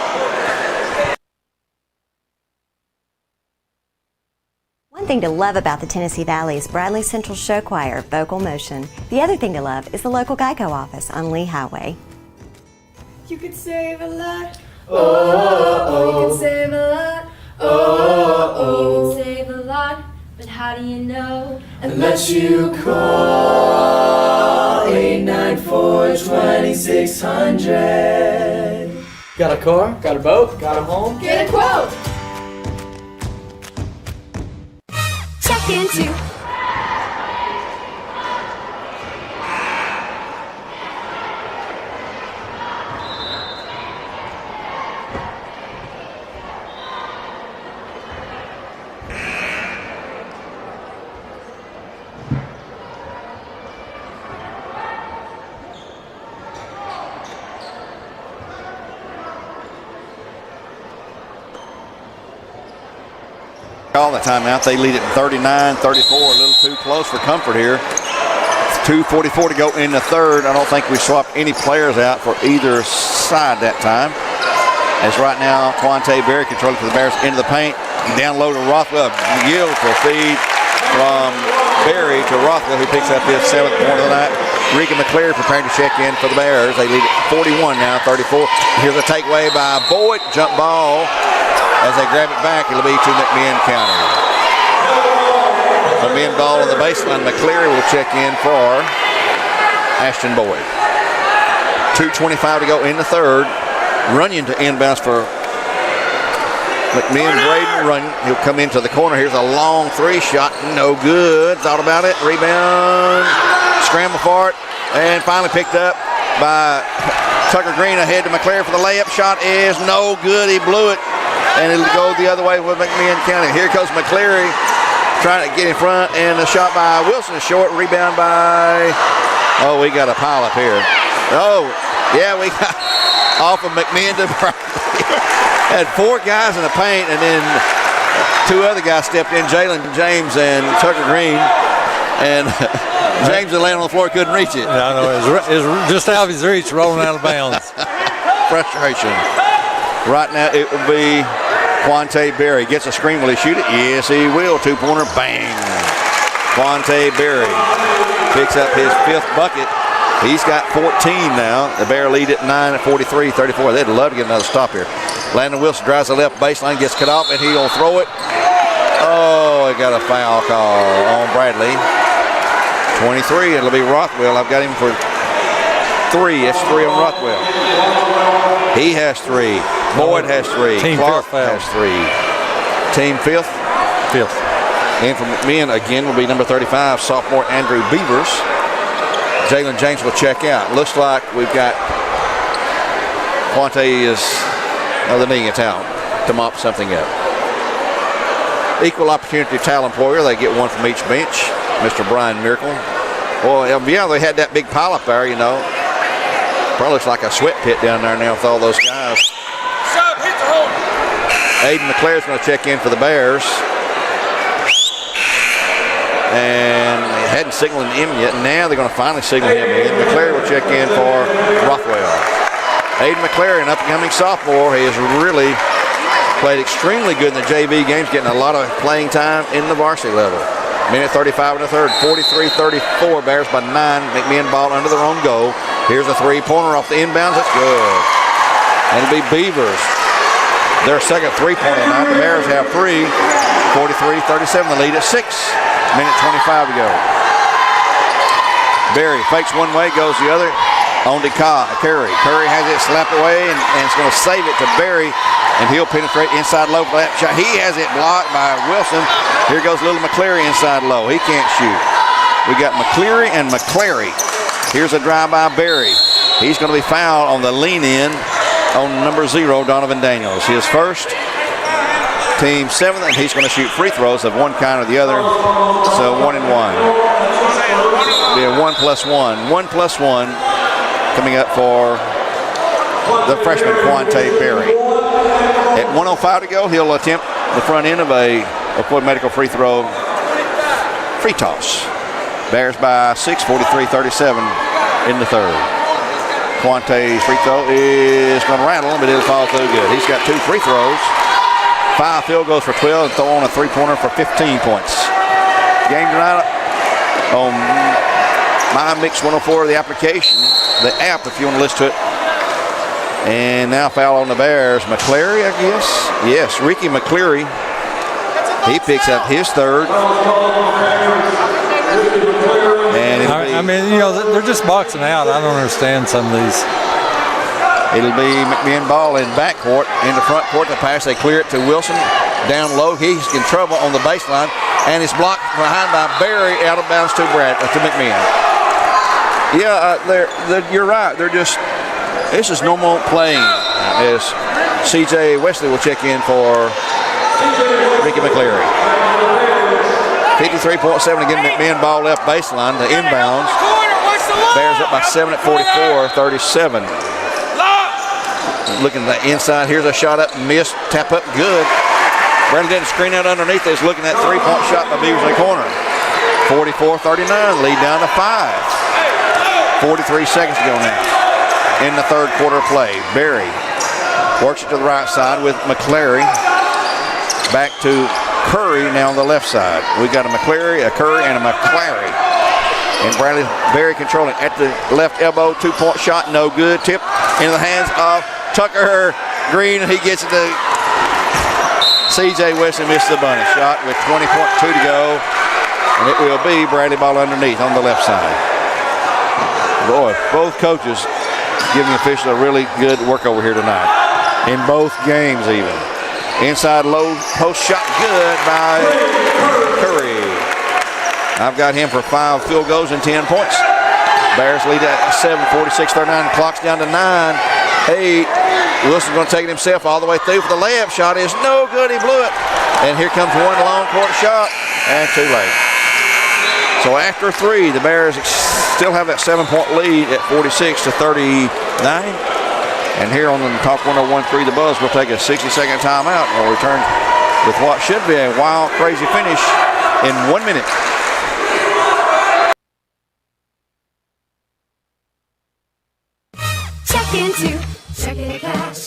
One thing to love about the Tennessee Valley is Bradley Central Show Choir, Vocal Motion. The other thing to love is the local Geico office on Lee Highway. You could save a lot. You can save a lot. You can save a lot. But how do you know? Unless you call 894-2600. Got a car? Got a boat? Got a home? Get a quote. Check into Call the timeout. They lead it 39-34, a little too close for comfort here. 2:44 to go in the third. I don't think we swapped any players out for either side that time. As right now, Quante Berry controlling for the Bears into the paint. Down low to Rothwell. Beautiful feed from Berry to Rothwell, who picks up his 7th point of the night. Regan McCleary preparing to check in for the Bears. They lead it 41 now, 34. Here's a takeaway by Boyd. Jump ball. As they grab it back, it'll be to McMinn County. McMinn ball on the baseline. McCleary will check in for Ashton Boyd. 2:25 to go in the third. Runyon to inbounds for McMinn. Braden Runyon. He'll come into the corner. Here's a long 3 shot. No good. Thought about it. Rebound. Scramble for it. And finally picked up by Tucker Green ahead to McCleary for the layup. Shot is no good. He blew it. And it'll go the other way with McMinn County. Here comes McCleary trying to get in front, and the shot by Wilson is short. Rebound by, we got a pile up here. We got off of McMinn to had 4 guys in the paint, and then 2 other guys stepped in, Jalen James and Tucker Green, and James that landed on the floor couldn't reach it. No, it was just out of his reach, rolling out of bounds. Frustration. Right now it will be Quante Berry. Gets a screen. Will he shoot it? Yes, he will. 2-pointer. Bang. Quante Berry picks up his 5th bucket. He's got 14 now. The Bear lead at 9 at 43-34. They'd love to get another stop here. Landon Wilson drives the left baseline, gets cut off, and he'll throw it. He got a foul call on Bradley. 23. It'll be Rothwell. I've got him for 3. It's 3 on Rothwell. He has 3. Boyd has 3. Team Clark 5th has 3. Team 5th. 5th. And from McMinn again will be number 35, sophomore Andrew Beavers. Jalen James will check out. Looks like we've got Quante is the knee gets out. to mop something up. Equal opportunity talent employer. They get one from each bench. Mr. Brian Miracle. Well, yeah, they had that big pile up there, you know. Probably looks like a sweat pit down there now with all those guys. Aiden McClare's going to check in for the Bears. And they hadn't signaled him yet. Now they're going to finally signal him in. McClare will check in for Rothwell. Aiden McClare, an up-and-coming sophomore, he has really played extremely good in the JV games, getting a lot of playing time in the varsity level. Minute 35 in the third, 43-34, Bears by 9. McMinn ball under their own goal. Here's a three-pointer off the inbounds. That's good. And it'll be Beavers. Their second three-pointer tonight. The Bears have 3. 43-37, the lead at 6. Minute 25 to go. Berry fakes one way, goes the other. On to Curry. Curry has it slapped away and it's going to save it to Berry, and he'll penetrate inside low for that shot. He has it blocked by Wilson. Here goes little McCleary inside low. He can't shoot. We got McCleary and McClary. Here's a drive by Berry. He's going to be fouled on the lean in on number 0, Donovan Daniels. His first, team 7th, and he's going to shoot free throws of one kind or the other. So 1 and 1. Be a 1+1. 1+1 coming up for the freshman Quante Berry. At 1:05 to go, he'll attempt the front end of a medical free throw free toss. Bears by 6, 43-37 in the third. Quante's free throw is going to rattle, but it'll fall through good. He's got 2 free throws, 5 field goals for 12, and throw on a three-pointer for 15 points. Game tonight on My Mix 104, the application, the app if you want to listen to it. And now foul on the Bears. McCleary, I guess. Yes, Ricky McCleary. He picks up his third. And I mean, you know, they're just boxing out. I don't understand some of these. It'll be McMinn ball in backcourt. In the front court, the pass, they clear it to Wilson. Down low, he's in trouble on the baseline. And it's blocked behind by Berry, out of bounds to McMinn. Yeah, you're right. They're just, this is normal playing. As CJ Wesley will check in for Ricky McCleary. 53.7 again, McMinn ball left baseline, the inbounds. Bears up by 7 at 44-37. Looking at the inside, here's a shot up, missed, tap up, good. Bradley didn't screen out underneath. He's looking at 3-point shot by Beavers in the corner. 44-39, lead down to 5. 43 seconds to go now in the third quarter play. Berry works it to the right side with McCleary. Back to Curry now on the left side. We got a McCleary, a Curry, and a McClary. And Bradley Berry controlling at the left elbow. 2-point shot, no good. Tip into the hands of Tucker Green, and he gets it to CJ Wesley. Missed the bunny shot with 20.2 to go. And it will be Bradley ball underneath on the left side. Boy, both coaches giving officials a really good work over here tonight. In both games even. Inside low post shot, good by Curry. I've got him for 5 field goals and 10 points. Bears lead at 7, 46-39. Clock's down to 9, 8. Wilson's going to take it himself all the way through for the layup shot. Is no good. He blew it. And here comes one long court shot, and too late. So after 3, the Bears still have that 7-point lead at 46-39. And here on the Talk 101.3 The Buzz, we'll take a 60-second timeout and we'll return with what should be a wild, crazy finish in 1 minute.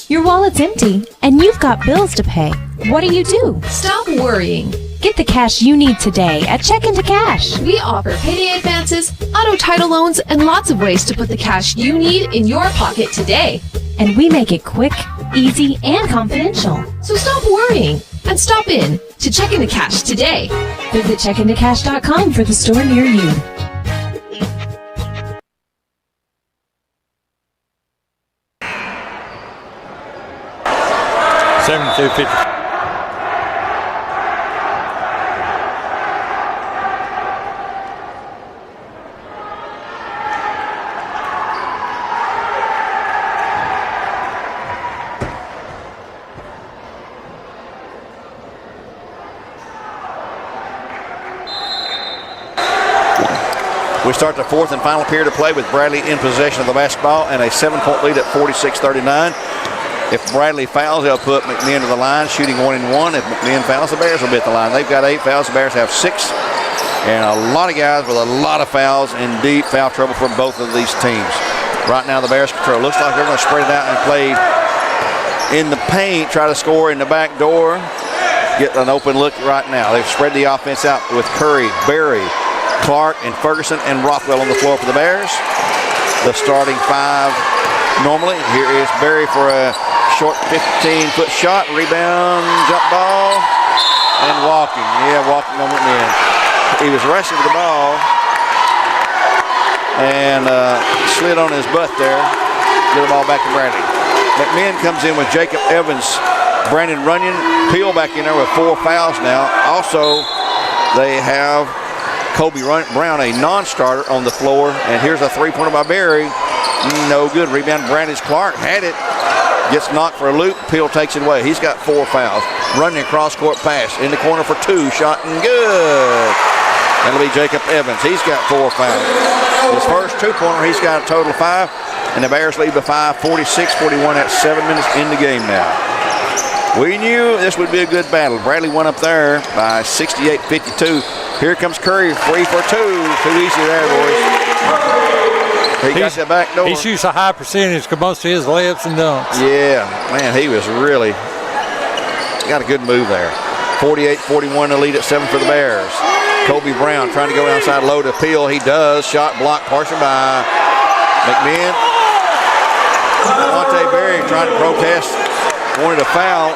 Your wallet's empty, and you've got bills to pay. What do? Stop worrying. Get the cash you need today at Check Into Cash. We offer payday advances, auto title loans, and lots of ways to put the cash you need in your pocket today. And we make it quick, easy, and confidential. So stop worrying and stop in to Check Into Cash today. Visit checkintocash.com for the store near you. 72-50. We start the fourth and final period of play with Bradley in possession of the basketball and a 7-point lead at 46-39. If Bradley fouls, they'll put McMinn to the line, shooting 1-1. If McMinn fouls, the Bears will be at the line. They've got 8 fouls. The Bears have 6. And a lot of guys with a lot of fouls in deep foul trouble from both of these teams. Right now, the Bears control. Looks like they're going to spread it out and play in the paint, try to score in the back door. Get an open look right now. They've spread the offense out with Curry, Berry, Clark, and Ferguson, and Rothwell on the floor for the Bears. The starting 5 normally. Here is Berry for a short 15-foot shot. Rebound, jump ball, and walking. Yeah, walking on McMinn. He was rushing to the ball and slid on his butt there. Get the ball back to Bradley. McMinn comes in with Jacob Evans, Brandon Runyon, Peel back in there with 4 fouls now. Also, they have Kobe Brown, a non-starter, on the floor. And here's a 3-pointer by Berry. No good. Rebound, Brandon Clark had it. Gets knocked for a loop. Peel takes it away. He's got 4 fouls. Running cross-court pass in the corner for 2. Shot and good. That'll be Jacob Evans. He's got 4 fouls. His first 2-pointer, he's got a total of 5. And the Bears lead by 5, 46-41 at 7 minutes in the game now. We knew this would be a good battle. Bradley won up there by 68-52. Here comes Curry, free for 2. Too easy there, boys. He got the back door. He shoots a high percentage because most of his layups and dunks. Yeah, man, he was really got a good move there. 48-41 to lead at 7 for the Bears. Kobe Brown trying to go outside low to Peel. He does. Shot blocked partially by McMinn. Monte Berry trying to protest. Wanted a foul.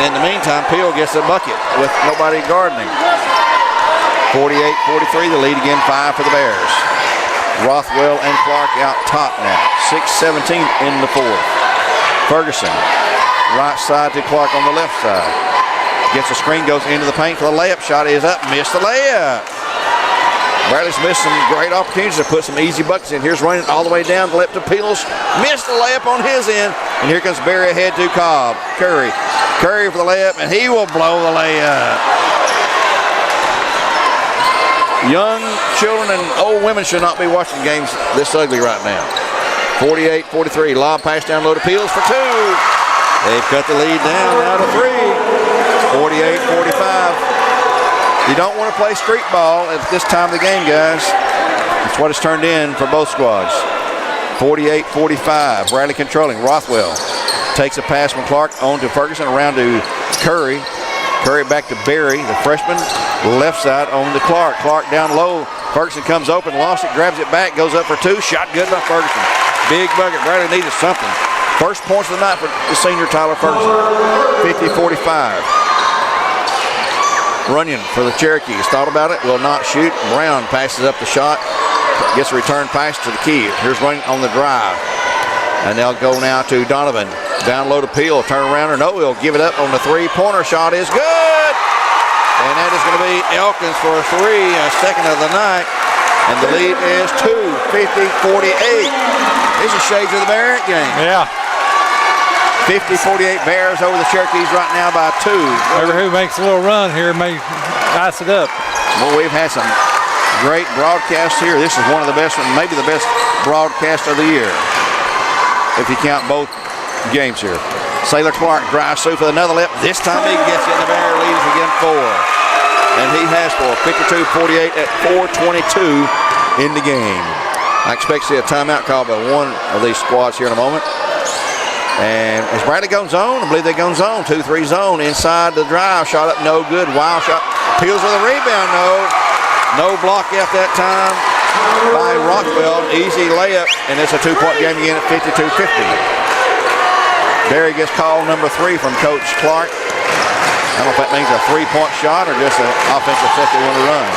In the meantime, Peel gets a bucket with nobody guarding him. 48-43, the lead again, 5 for the Bears. Rothwell and Clark out top now. 6:17 in the fourth. Ferguson, right side to Clark on the left side. Gets a screen, goes into the paint for the layup. Shot is up, missed the layup. Bradley's missed some great opportunities to put some easy buckets in. Here's running all the way down the left to Peels. Missed the layup on his end. And here comes Berry ahead to Cobb. Curry for the layup, and he will blow the layup. Young children and old women should not be watching games this ugly right now. 48-43, lob pass down low to Peels for 2. They've cut the lead down now to 3. 48-45. You don't want to play street ball at this time of the game, guys. That's what it's turned in for both squads. 48-45. Bradley controlling. Rothwell takes a pass from Clark on to Ferguson, around to Curry. Curry back to Berry, the freshman. Left side on to Clark. Clark down low. Ferguson comes open, lost it, grabs it back, goes up for 2. Shot good by Ferguson. Big bucket. Bradley needed something. First points of the night for the senior Tyler Ferguson. 50-45. Runyon for the Cherokees. Thought about it, will not shoot. Brown passes up the shot. Gets a return pass to the key. Here's Runyon on the drive. And they'll go now to Donovan. Down low to Peel. Turn around or no, he'll give it up on the 3-pointer. Shot is good. And that is going to be Elkins for a 3, a second of the night. And the lead is 2, 50-48. These are shades of the Barrett game. Yeah. 50-48 Bears over the Cherokees right now by 2. Whoever who makes a little run here may ice it up. Well, we've had some great broadcasts here. This is one of the best, maybe the best broadcast of the year, if you count both games here. Sailor Clark drives through for another lip. This time he gets it. The Bear leads again 4. And he has 4. 52-48 at 4:22 in the game. I expect to see a timeout called by one of these squads here in a moment. And as Bradley goes zone, I believe they go zone, 2-3 zone inside the drive. Shot up, no good. Wild shot. Peels with a rebound, no block out that time by Rothwell. Easy layup, and it's a 2-point game again at 52-50. Berry gets call number 3 from Coach Clark. I don't know if that means a 3-point shot or just an offensive set they want to run.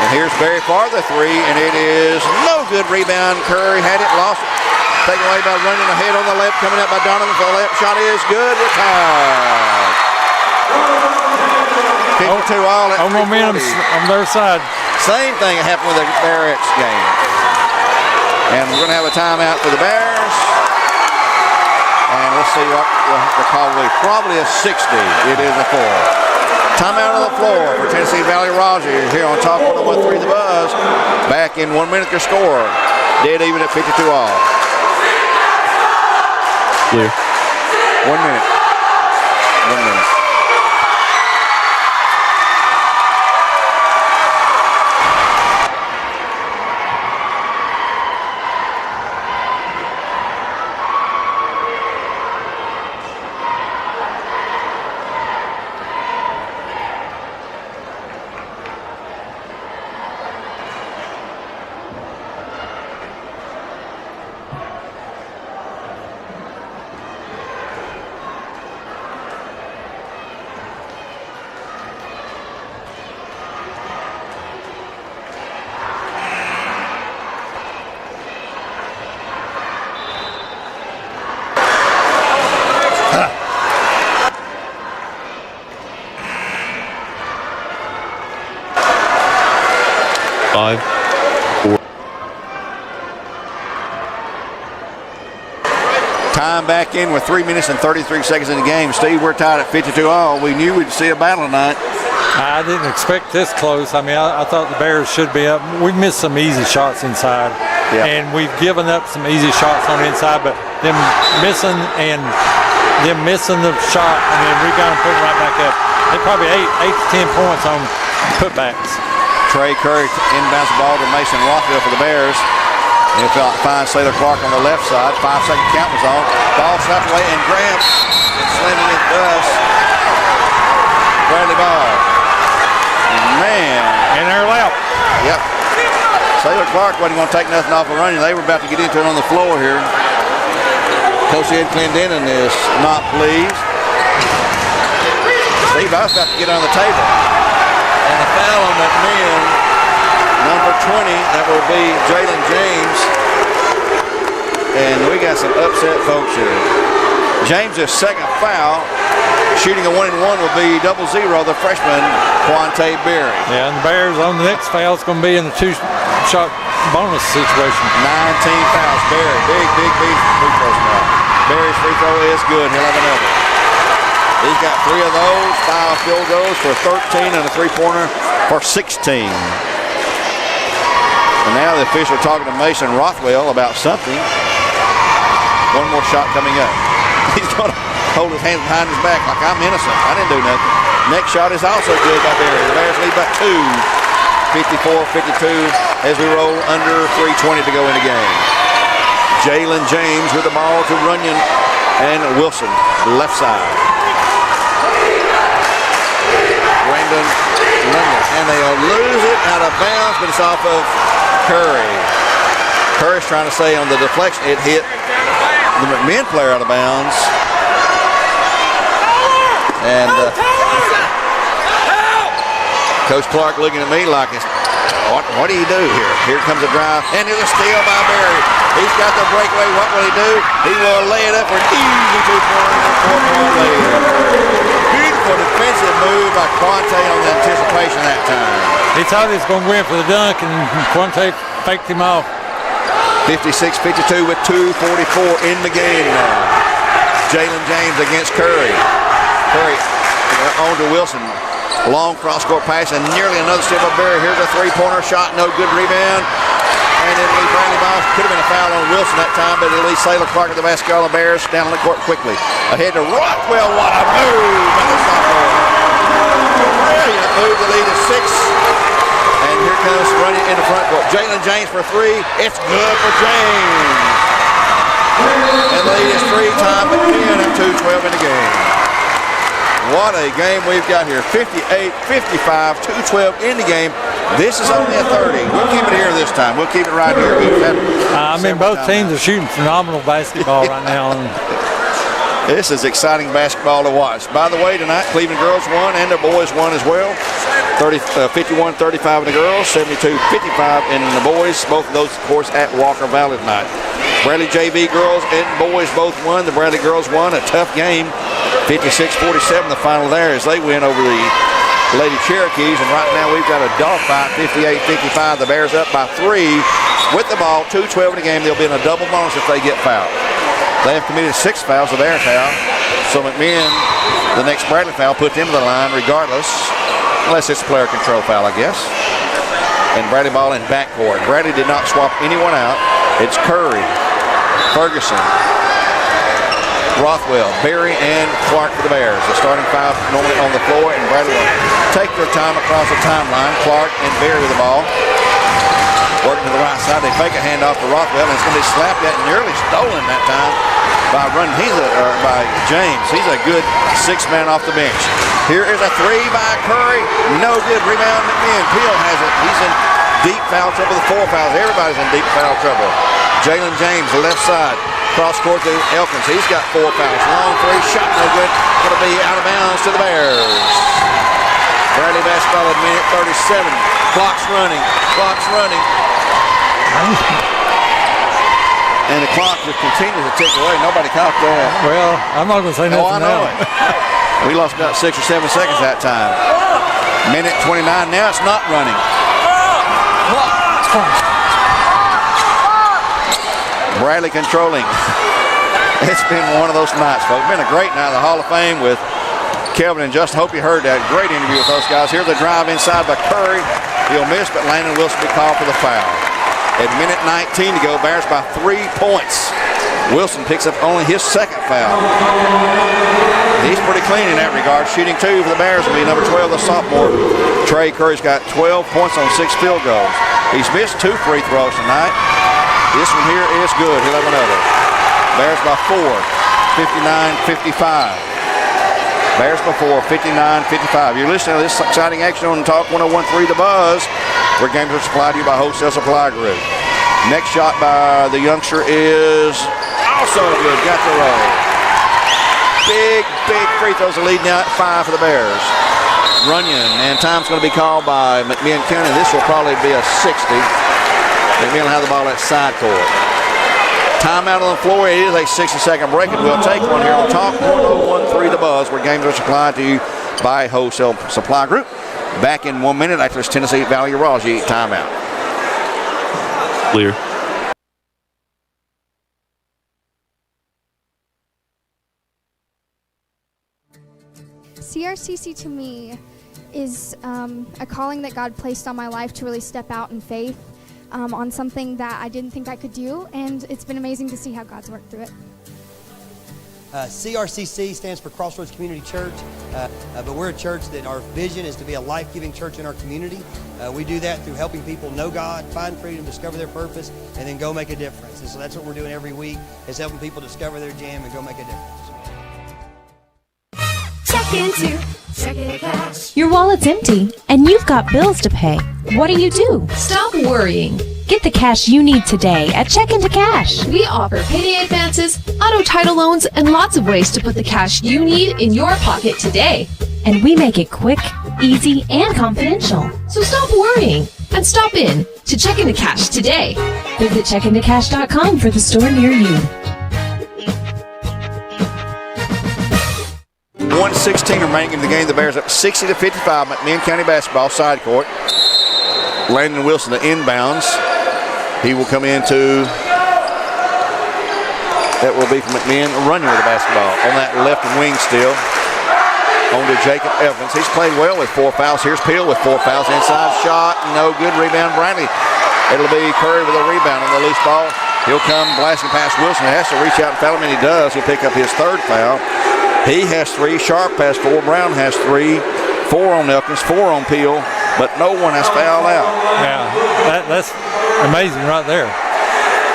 And here's Berry for the 3, and it is no good. Rebound. Curry had it, lost it. Taken away by Runyon ahead on the left, coming up by Donovan for the left. Shot is good. We're tied. 52 all at momentum on their side. Same thing that happened with the Barrett's game. And we're going to have a timeout for the Bears. And let's see what the call will be. Probably a 60. It is a 4. Timeout on the floor for Tennessee Valley Rogers here on Talk 101.3 The Buzz. Back in 1 minute, their score. Dead even at 52 all. Clear. 1 minute. 1 minute. Time back in with 3 minutes and 33 seconds in the game. Steve, we're tied at 52 all. We knew we'd see a battle tonight. I didn't expect this close. I mean, I thought the Bears should be up. We missed some easy shots inside, and we've given up some easy shots on the inside, but them missing the shot and then rebound and put it right back up. They probably 8 to 10 points on putbacks. Trey Curry inbounds the ball to Mason Rothwell for the Bears. And he'll find Sailor Clark on the left side. 5-second count was on. Ball snapped away, and Graham is slamming it thus. Bradley Ball. Man. And they're left. Yep. Sailor Clark wasn't going to take nothing off of running. They were about to get into it on the floor here. Coach Ed Clendenin is not pleased. Steve, I was about to get on the table. And a foul on McMinn, number 20, that will be Jalen James. And we got some upset folks here. James' second foul, shooting a 1-and-1 will be 0-0, the freshman, Quante Berry. Yeah, and the Bears on the next foul is going to be in the two-shot bonus situation. 19 fouls, Berry. Big free throws now. Berry's free throw is good. He'll have another. He's got 3 of those, 5 field goals for 13 and a three-pointer for 16. And now the official talking to Mason Rothwell about something. One more shot coming up. He's going to hold his hands behind his back like I'm innocent. I didn't do nothing. Next shot is also good by Berry. The Bears lead by 2. 54-52 as we roll under 3:20 to go in the game. Jalen James with the ball to Runyon and Wilson, left side. Brandon Runyon, and they'll lose it out of bounds, but it's off of Curry. Curry's trying to say on the deflection, it hit the McMinn player out of bounds. And Coach Clark looking at me like, what do you do here? Here comes a drive, and there's a steal by Berry. He's got the breakaway. What will he do? He will lay it up for an easy 2-point and 4-point lead. Beautiful defensive move by Quante on the anticipation that time. He thought he was going to win for the dunk, and Quante faked him off. 56-52 with 2:44 in the game now. Jalen James against Curry. Curry on to Wilson. Long cross-court pass and nearly another steal by Berry. Here's a three-pointer shot, no good rebound. And it'll leave Bradley Ball. Could have been a foul on Wilson that time, but it'll leave Sailor Clark at the basketball. The Bears down on the court quickly. Ahead to Rothwell. What a move by the sophomore. Brilliant move to lead to 6. And here comes running in the front court. Jalen James for 3. It's good for James. And the lead is 3-time McMinn at 2:12 in the game. What a game we've got here. 58-55, 2:12 in the game. This is only a 30. We'll keep it here this time. We'll keep it right here. Both teams are shooting phenomenal basketball right now. This is exciting basketball to watch. By the way, tonight, Cleveland girls won and the boys won as well. 51-35 in the girls, 72-55 in the boys. Both of those, of course, at Walker Valley tonight. Bradley JV girls and boys both won. The Bradley girls won a tough game. 56-47 the final there as they win over the Lady Cherokees. And right now we've got a dogfight, 58-55. The Bears up by 3 with the ball, 2:12 in the game. They'll be in a double bonus if they get fouled. They have committed 6 fouls, the Bears have. So McMinn the next Bradley foul puts them to the line regardless, unless it's player control foul, I guess. And Bradley ball in backcourt. Bradley did not swap anyone out. It's Curry, Ferguson, Rothwell, Berry, and Clark for the Bears. The starting five normally on the floor, and Bradley will take their time across the timeline. Clark and Berry with the ball. Working to the right side. They fake a handoff to Rothwell, and it's going to be slapped at and nearly stolen that time by by James. He's a good six-man off the bench. Here is a three by Curry. No good. Rebound McMinn. Peel has it. He's in deep foul trouble with 4 fouls. Everybody's in deep foul trouble. Jalen James, the left side. Cross court to Elkins. He's got 4 fouls. Long three. Shot no good. Going to be out of bounds to the Bears. Bradley basketball at minute 37. Clock's running. Clock's running. And the clock just continues to tick away. Nobody caught that. Well, I'm not going to say nothing I know now. it. We lost about 6 or 7 seconds that time. Minute 29. Now it's not running. Bradley controlling. It's been one of those nights, folks. Been a great night at the Hall of Fame with Kelvin and Justin. Hope you heard that. Great interview with those guys. Here's the drive inside by Curry. He'll miss, but Landon Wilson will be called for the foul. At minute 19 to go, Bears by 3 points. Wilson picks up only his second foul. He's pretty clean in that regard. Shooting 2 for the Bears will be number 12, the sophomore. Trey Curry's got 12 points on 6 field goals. He's missed 2 free throws tonight. This one here is good. He'll have another. Bears by 4, 59-55. Bears by 4, 59-55. You're listening to this exciting action on Talk 101.3 The Buzz, where games are supplied to you by Wholesale Supply Group. Next shot by the youngster is also good. Got the roll. Big free throws are leading out 5 for the Bears. Runyon, and time's going to be called by McMinn County. This will probably be a 60. McMinn will have the ball at side court. Timeout on the floor. It is a 60-second break, and we'll take one here on Talk 101.3 The Buzz, where games are supplied to you by Wholesale Supply Group. Back in 1 minute after this Tennessee Valley Raji timeout. Clear. CRCC to me is a calling that God placed on my life to really step out in faith on something that I didn't think I could do, and it's been amazing to see how God's worked through it. CRCC stands for Crossroads Community Church, but we're a church that our vision is to be a life-giving church in our community. We do that through helping people know God, find freedom, discover their purpose, and then go make a difference. And so that's what we're doing every week, is helping people discover their jam and go make a difference. Check into Checking to Cash. Your wallet's empty, and you've got bills to pay. What do? Stop worrying. Get the cash you need today at Check into Cash. We offer payday advances, auto title loans, and lots of ways to put the cash you need in your pocket today. And we make it quick, easy, and confidential. So stop worrying and stop in to Check into Cash today. Visit checkintocash.com for the store near you. 1:16 remaining in the game. The Bears up 60-55. McMinn County basketball side court. Landon Wilson to inbounds. He will come into, that will be from McMinn, running with the basketball on that left wing still. On to Jacob Evans. He's played well with 4 fouls. Here's Peel with 4 fouls. Inside shot, no good. Rebound, Bradley. It'll be Curry with a rebound on the loose ball. He'll come blasting past Wilson. He has to reach out and foul him, and he does. He'll pick up his 3rd foul. He has 3. Sharp has 4. Brown has 3. 4 on Elkins, 4 on Peel, but no one has fouled out. Yeah, that's amazing right there.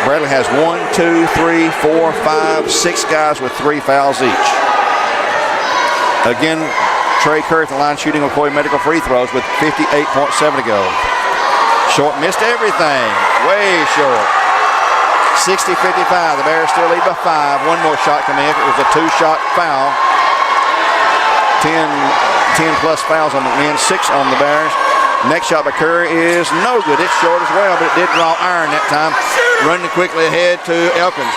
Bradley has 1, 2, 3, 4, 5, 6 guys with 3 fouls each. Again, Trey Curry from the line shooting McCoy medical free throws with 58.7 to go. Short missed everything, way short. 60-55, the Bears still lead by 5. One more shot coming in. It was a 2-shot foul. 10 plus fouls on McMinn, 6 on the Bears. Next shot by Curry is no good. It's short as well, but it did draw iron that time. Running quickly ahead to Elkins.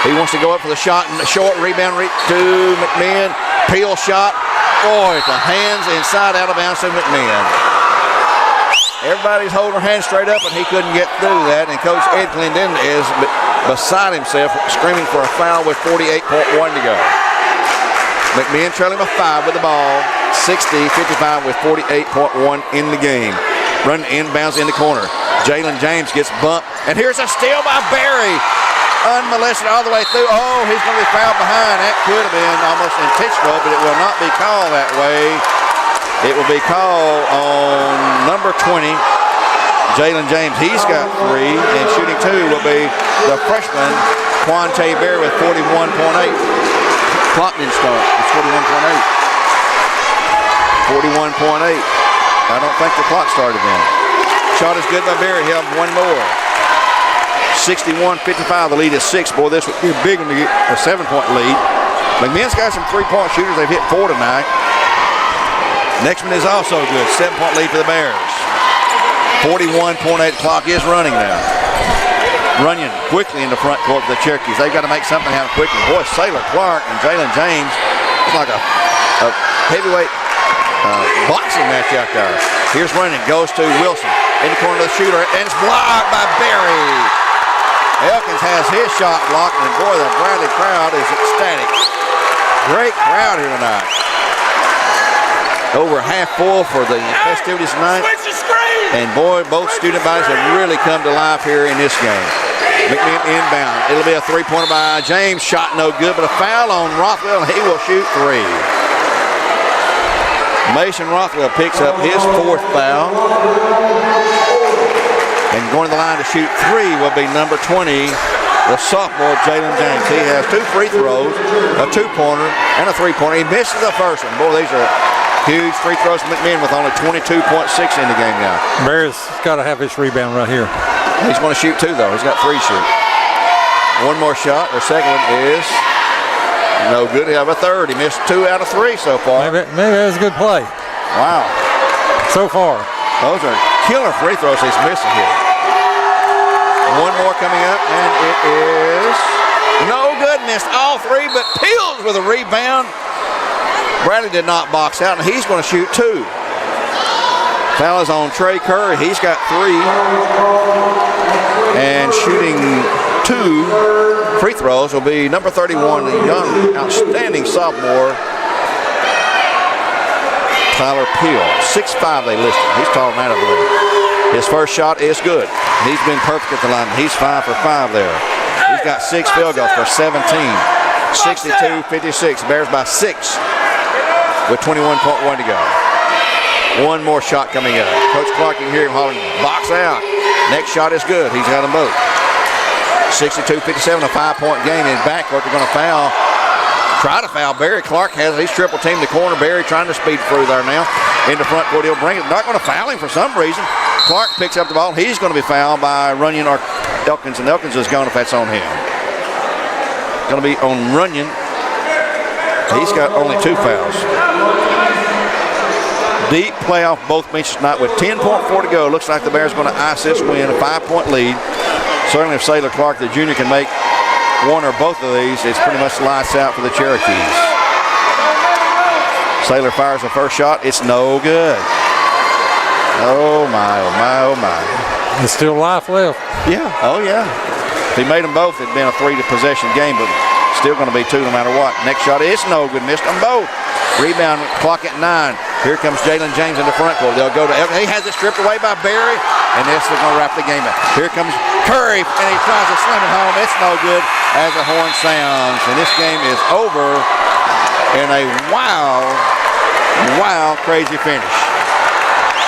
He wants to go up for the shot, and the short rebound to McMinn. Peel shot. Boy, the hands inside out of bounds to McMinn. Everybody's holding their hands straight up, and he couldn't get through that. And Coach Ed Clendon is beside himself, screaming for a foul with 48.1 to go. McMinn trailing by 5 with the ball. 60-55 with 48.1 in the game. Running inbounds in the corner. Jalen James gets bumped. And here's a steal by Barry. Unmolested all the way through. Oh, he's going to be fouled behind. That could have been almost intentional, but it will not be called that way. It will be called on number 20, Jalen James. He's got 3, and shooting 2 will be the freshman, Quante Bear, with 41.8. Clock didn't start. It's 41.8. 41.8. I don't think the clock started then. Shot is good by Barry. He'll have one more. 61-55. The lead is 6. Boy, this would be a big one to get a 7-point lead. McMinn's got some 3-point shooters. They've hit 4 tonight. Next one is also good. 7-point lead for the Bears. 41.8. Clock is running now. Runyon quickly in the front court for the Cherokees. They've got to make something happen quickly. Boy, Saylor Clark and Jalen James. It's like a heavyweight boxing match out there. Here's Runyon. Goes to Wilson. In the corner of the shooter. And it's blocked by Barry. Elkins has his shot blocked. And boy, the Bradley crowd is ecstatic. Great crowd here tonight. Over half full for the festivities tonight. And boy, both student bodies have really come to life here in this game. McMinn inbound. It'll be a 3-pointer by James. Shot no good, but a foul on Rothwell, and he will shoot 3. Mason Rothwell picks up his 4th foul. And going to the line to shoot 3 will be number 20, the sophomore Jalen James. He has 2 free throws, a 2-pointer, and a 3-pointer. He misses the first one. Boy, these are huge free throws from McMinn with only 22.6 in the game now. Bears got to have his rebound right here. He's going to shoot 2, though. He's got 3 shoot. One more shot. The second one is no good. He'll have a third. He missed 2 out of 3 so far. Maybe that was a good play. Wow. So far. Those are killer free throws he's missing here. One more coming up, and it is no good. Missed all 3, but Peels with a rebound. Bradley did not box out, and he's going to shoot 2. Foul is on Trey Curry. He's got 3. And shooting 2 free throws will be number 31, the young, outstanding sophomore, Tyler Peel. 6'5" they listed. He's taller than that, I believe. His first shot is good. He's been perfect at the line. He's 5 for 5 there. He's got 6 field goals for 17. 62-56. Bears by 6. With 21.1 to go. One more shot coming up. Coach Clark, you can hear him hollering, box out. Next shot is good. He's got them both. 62-57, a 5-point game. In backcourt, they're going to foul. Try to foul Barry. Clark has he's triple teamed the corner. Barry trying to speed through there now. In the front court, he'll bring it. Not going to foul him for some reason. Clark picks up the ball. He's going to be fouled by Runyon or Elkins, and Elkins is gone if that's on him. Going to be on Runyon. He's got only 2 fouls. Deep playoff both benches tonight with 10.4 to go. Looks like the Bears are going to ice this win, a 5-point lead. Certainly if Saylor Clark, the junior, can make one or both of these, it's pretty much lights out for the Cherokees. Saylor fires the first shot. It's no good. Oh, my, oh, my, oh, my. There's still life left. Yeah, oh, yeah. If he made them both, it'd been a 3-possession game, but still going to be 2 no matter what. Next shot is no good. Missed them both. Rebound, clock at 9. Here comes Jalen James in the front court. They'll go to Elkins. He has it stripped away by Barry, and this is going to wrap the game up. Here comes Curry, and he tries to slam it home. It's no good as the horn sounds, and this game is over in a wow, crazy finish.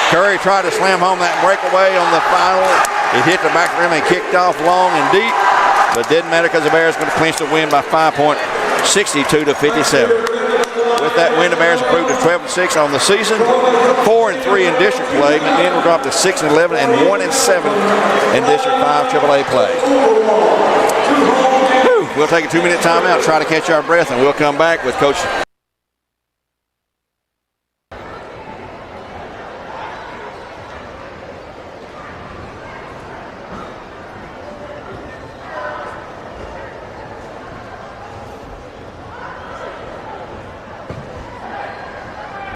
Curry tried to slam home that breakaway on the final. It hit the back of the rim and kicked off long and deep. But didn't matter because the Bears going to clinch the win by 5 points, 62-57. With that win, the Bears improved to 12-6 on the season, 4-3 in district play. McMinn will drop to 6-11 and 1-7 in District 5 AAA play. We'll take a 2-minute timeout, try to catch our breath, and we'll come back with Coach